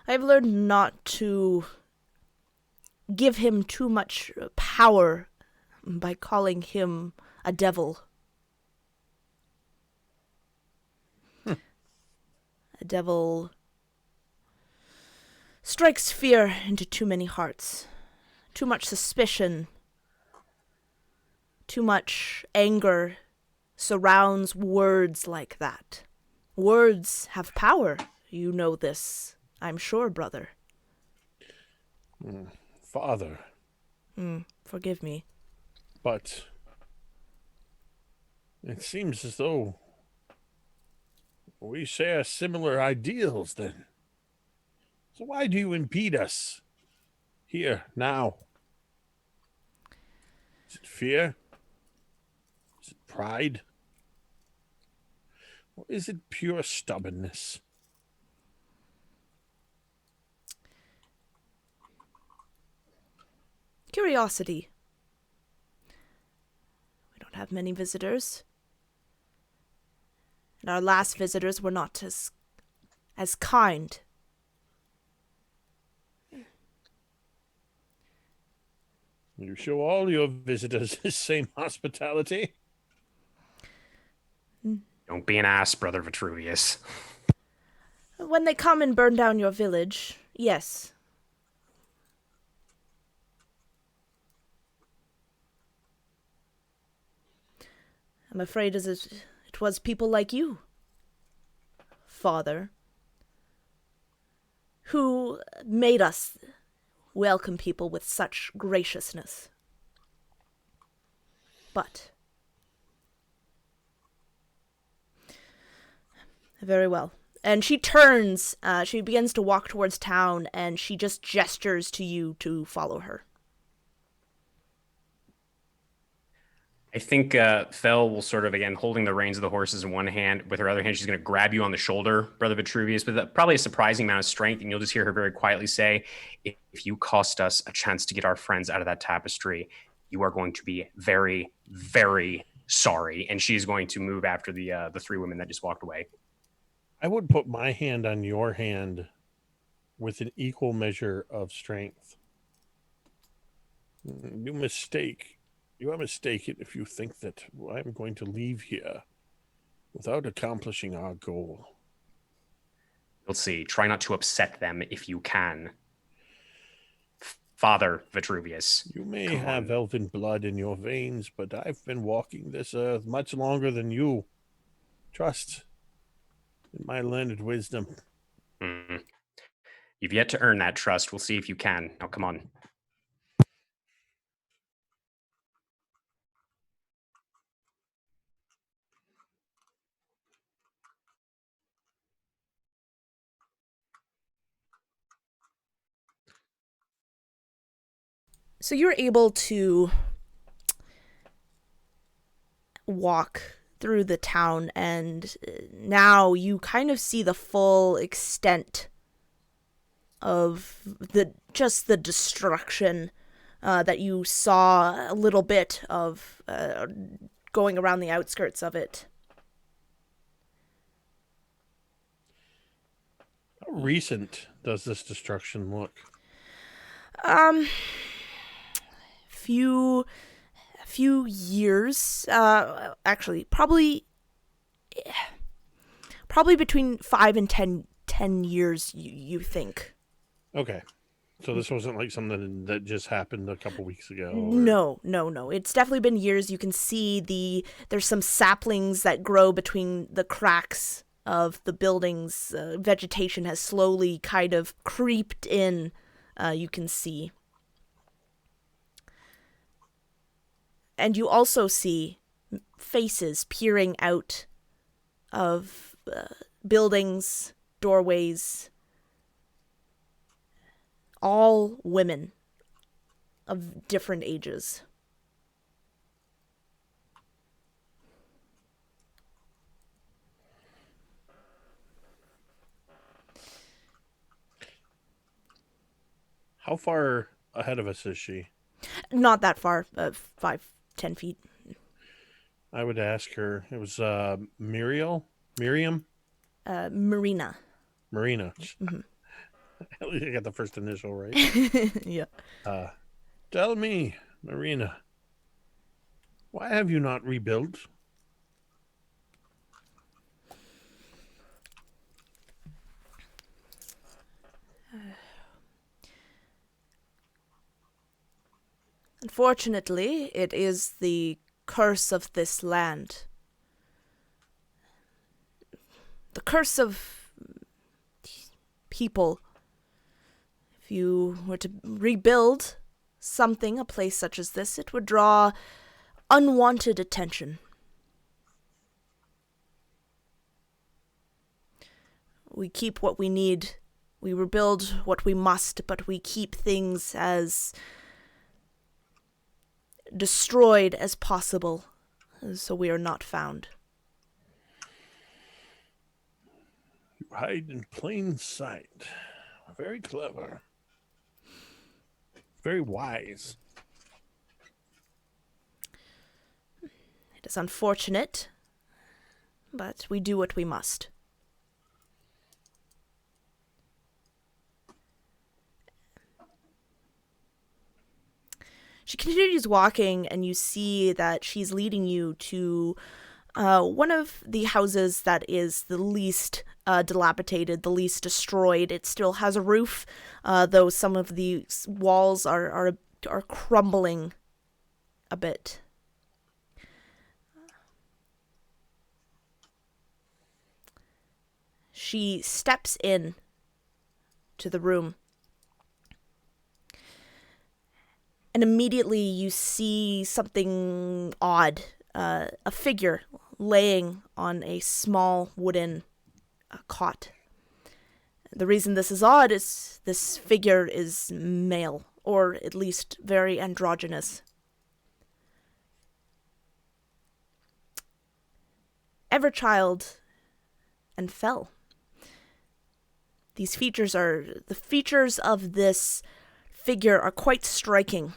I've learned not to give him too much power by calling him a devil. A devil strikes fear into too many hearts. Too much suspicion. Too much anger surrounds words like that. Words have power. You know this, I'm sure, brother. Father. Forgive me. But it seems as though we share similar ideals then. So why do you impede us here, now? Is it fear? Is it pride? Or is it pure stubbornness? Curiosity. We don't have many visitors. And our last visitors were not as kind. You show all your visitors the same hospitality. Don't be an ass, Brother Vitruvius. When they come and burn down your village, yes. I'm afraid it was people like you, Father, who made us welcome people with such graciousness. But very well. And she turns, she begins to walk towards town, and she just gestures to you to follow her. I think Fel will sort of, again, holding the reins of the horses in one hand. With her other hand, she's going to grab you on the shoulder, Brother Vitruvius, with probably a surprising amount of strength. And you'll just hear her very quietly say, if you cost us a chance to get our friends out of that tapestry, you are going to be very, very sorry. And she's going to move after the three women that just walked away. I would put my hand on your hand with an equal measure of strength. You are mistaken if you think that I'm going to leave here without accomplishing our goal. You'll see. Try not to upset them if you can. Father Vitruvius. You may have elven blood in your veins, but I've been walking this earth much longer than you. Trust in my learned wisdom. You've yet to earn that trust. We'll see if you can. Now, come on. So you're able to walk through the town, and now you kind of see the full extent of the destruction that you saw a little bit of going around the outskirts of it. How recent does this destruction look? Few years, actually, probably between 5 and 10 years, you think. Okay. So this wasn't like something that just happened a couple weeks ago? Or... No. It's definitely been years. You can see there's some saplings that grow between the cracks of the buildings. Vegetation has slowly kind of creeped in, you can see. And you also see faces peering out of buildings, doorways, all women of different ages. How far ahead of us is she? Not that far, 10 feet. I would ask her. It was Miriam? Marina. Marina. Mhm. At least I got the first initial right. Yeah. Tell me, Marina, why have you not rebuilt? Unfortunately, it is the curse of this land. The curse of people. If you were to rebuild something, a place such as this, it would draw unwanted attention. We keep what we need. We rebuild what we must, but we keep things as destroyed as possible, so we are not found. You hide in plain sight. Very clever. Very wise. It is unfortunate, but we do what we must. She continues walking, and you see that she's leading you to one of the houses that is the least dilapidated, the least destroyed. It still has a roof, though some of the walls are crumbling a bit. She steps in to the room. And immediately you see something odd, a figure laying on a small wooden cot. The reason this is odd is this figure is male, or at least very androgynous. Everchild and Fell. The features of this figure are quite striking.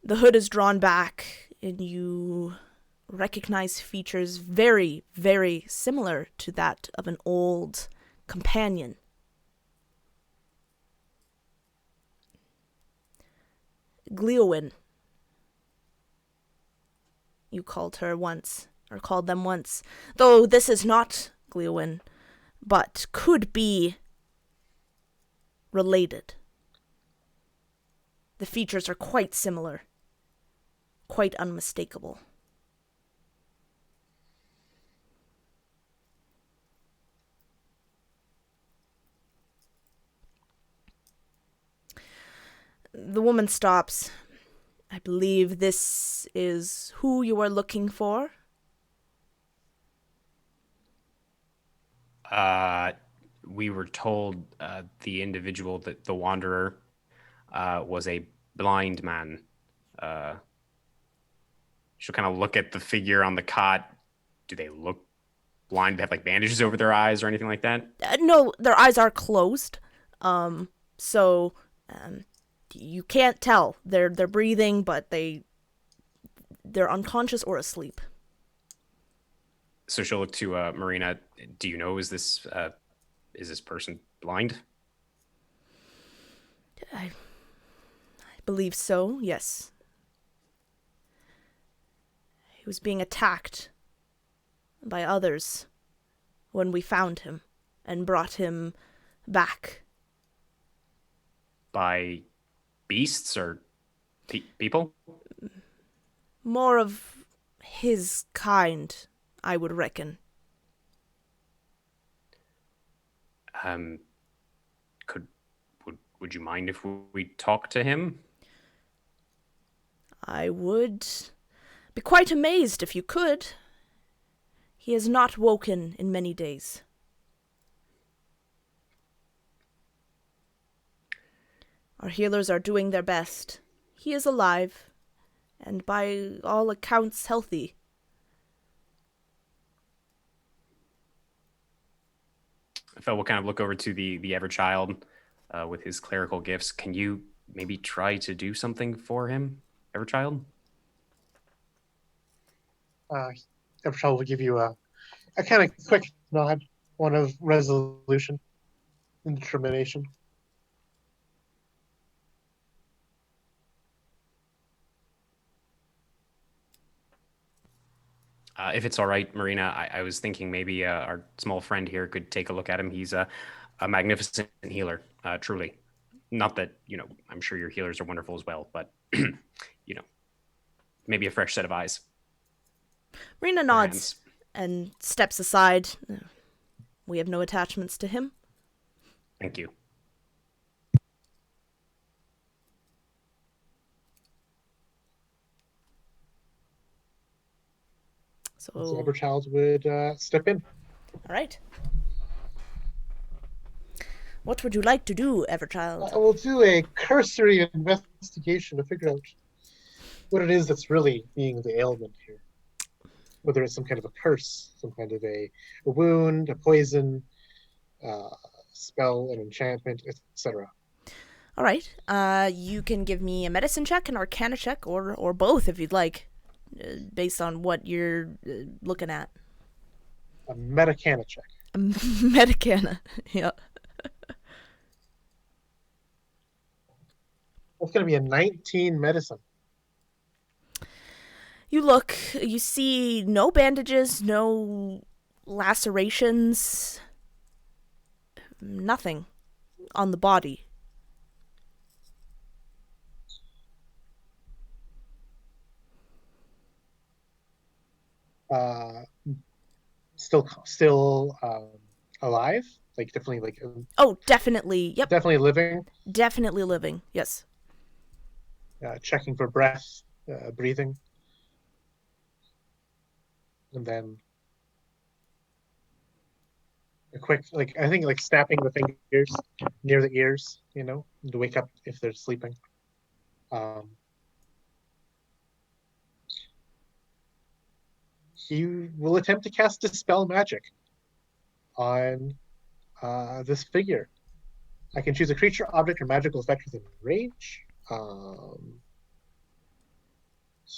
The hood is drawn back, and you recognize features very, very similar to that of an old companion. Gleowin. You called them once. Though this is not Gleowin, but could be related. The features are quite similar. Quite unmistakable. The woman stops. I believe this is who you are looking for. We were told the individual, that the wanderer, was a blind man. She'll kind of look at the figure on the cot. Do they look blind? They have like bandages over their eyes or anything like that? No, their eyes are closed. So you can't tell. They're breathing, but they're unconscious or asleep. So she'll look to Marina. Do you know, is this person blind? I believe so, yes. He was being attacked by others when we found him and brought him back. By beasts or people? More of his kind, I would reckon. Would you mind if we talk to him? I would be quite amazed if you could. He has not woken in many days. Our healers are doing their best. He is alive, and by all accounts healthy. Fel will kind of look over to the Everchild with his clerical gifts. Can you maybe try to do something for him, Everchild? Everchild will give you a kind of quick nod, one of resolution and determination. If it's all right, Marina, I was thinking maybe our small friend here could take a look at him. He's a magnificent healer, truly. Not that, I'm sure your healers are wonderful as well, but, maybe a fresh set of eyes. Marina nods and steps aside. We have no attachments to him. Thank you. So Everchild would step in. All right. What would you like to do, Everchild? I will do a cursory investigation to figure out what it is that's really being the ailment here. Whether it's some kind of a curse, some kind of a wound, a poison, spell, an enchantment, etc. All right. You can give me a medicine check, an arcana check, or both if you'd like, based on what you're looking at. A metacana check. A metacana, yeah. That's going to be a 19 medicine. You look, you see no bandages, no lacerations, nothing on the body. Still alive? Like definitely like. Oh, definitely. Yep. Definitely living. Definitely living. Yes. Checking for breath, breathing, and then a quick I think snapping the fingers near the ears, to wake up if they're sleeping. He will attempt to cast Dispel Magic on this figure. I can choose a creature, object, or magical effect within range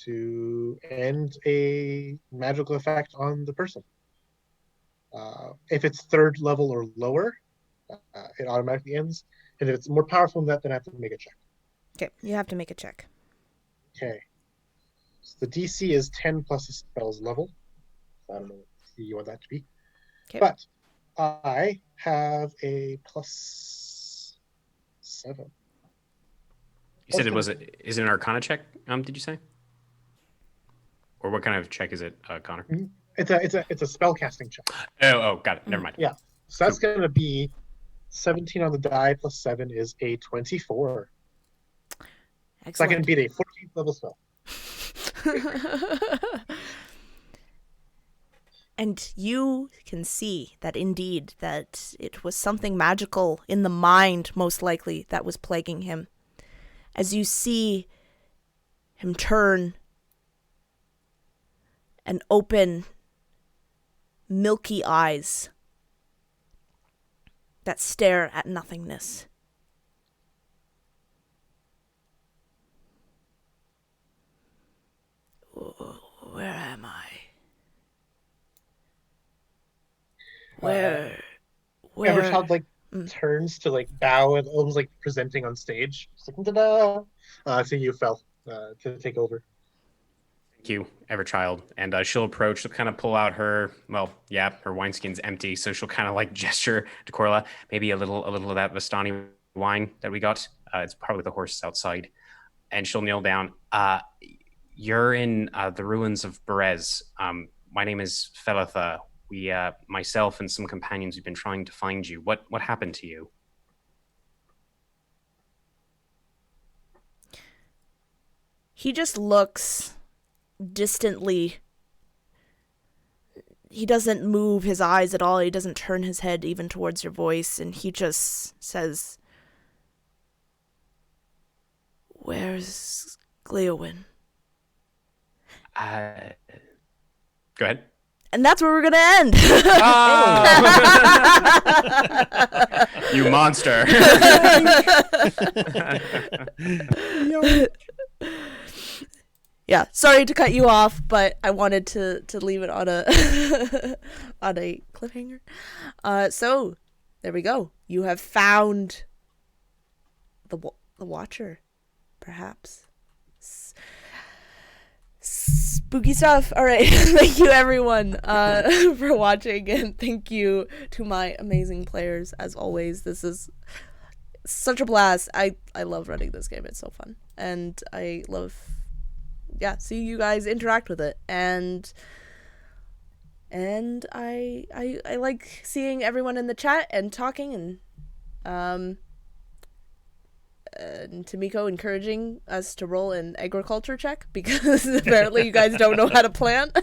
to end a magical effect on the person. If it's 3rd level or lower, it automatically ends. And if it's more powerful than that, then I have to make a check. Okay, you have to make a check. Okay. So the DC is 10 plus the spell's level. I don't know what you want that to be. Okay. But I have a +7. You said is it an Arcana check? Did you say? Or what kind of check is it, Connor? Mm-hmm. It's a spell casting check. Oh, got it. Never mind. Yeah. So that's going to be 17 on the die plus 7 is a 24. Excellent. So I can beat a 14th level spell. And you can see that indeed that it was something magical in the mind, most likely, that was plaguing him. As you see him turn and open milky eyes that stare at nothingness. Where am I? Where? Everchild turns to bow and almost presenting on stage. It's ta-da! So you fell to take over. Thank you, Everchild. And she'll approach, she'll kind of pull out her wineskin's empty, so she'll kind of gesture to Corla, maybe a little of that Vistani wine that we got. It's probably the horses outside. And she'll kneel down. You're in the Ruins of Berez. My name is Felatha. We, myself and some companions, we've been trying to find you. What happened to you? he just looks distantly. He doesn't move his eyes at all. He doesn't turn his head even towards your voice. And he just says, "Where's Gleowin?" Go ahead. And that's where we're going to end. Oh! You monster. Yeah, sorry to cut you off, but I wanted to leave it on a on a cliffhanger. So there we go. You have found the Watcher, perhaps. Spooky stuff. All right, thank you everyone for watching, and thank you to my amazing players as always. This is such a blast. I love running this game. It's so fun, and I love. Yeah, see you guys interact with it, and I like seeing everyone in the chat and talking, and Tamiko encouraging us to roll an agriculture check because apparently you guys don't know how to plant.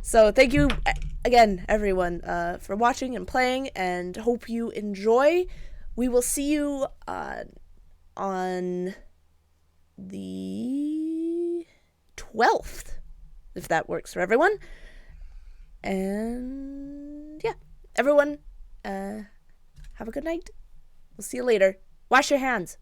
So thank you again, everyone, for watching and playing, and hope you enjoy. We will see you on the 12th, if that works for everyone. And yeah, everyone, have a good night. We'll see you later. Wash your hands.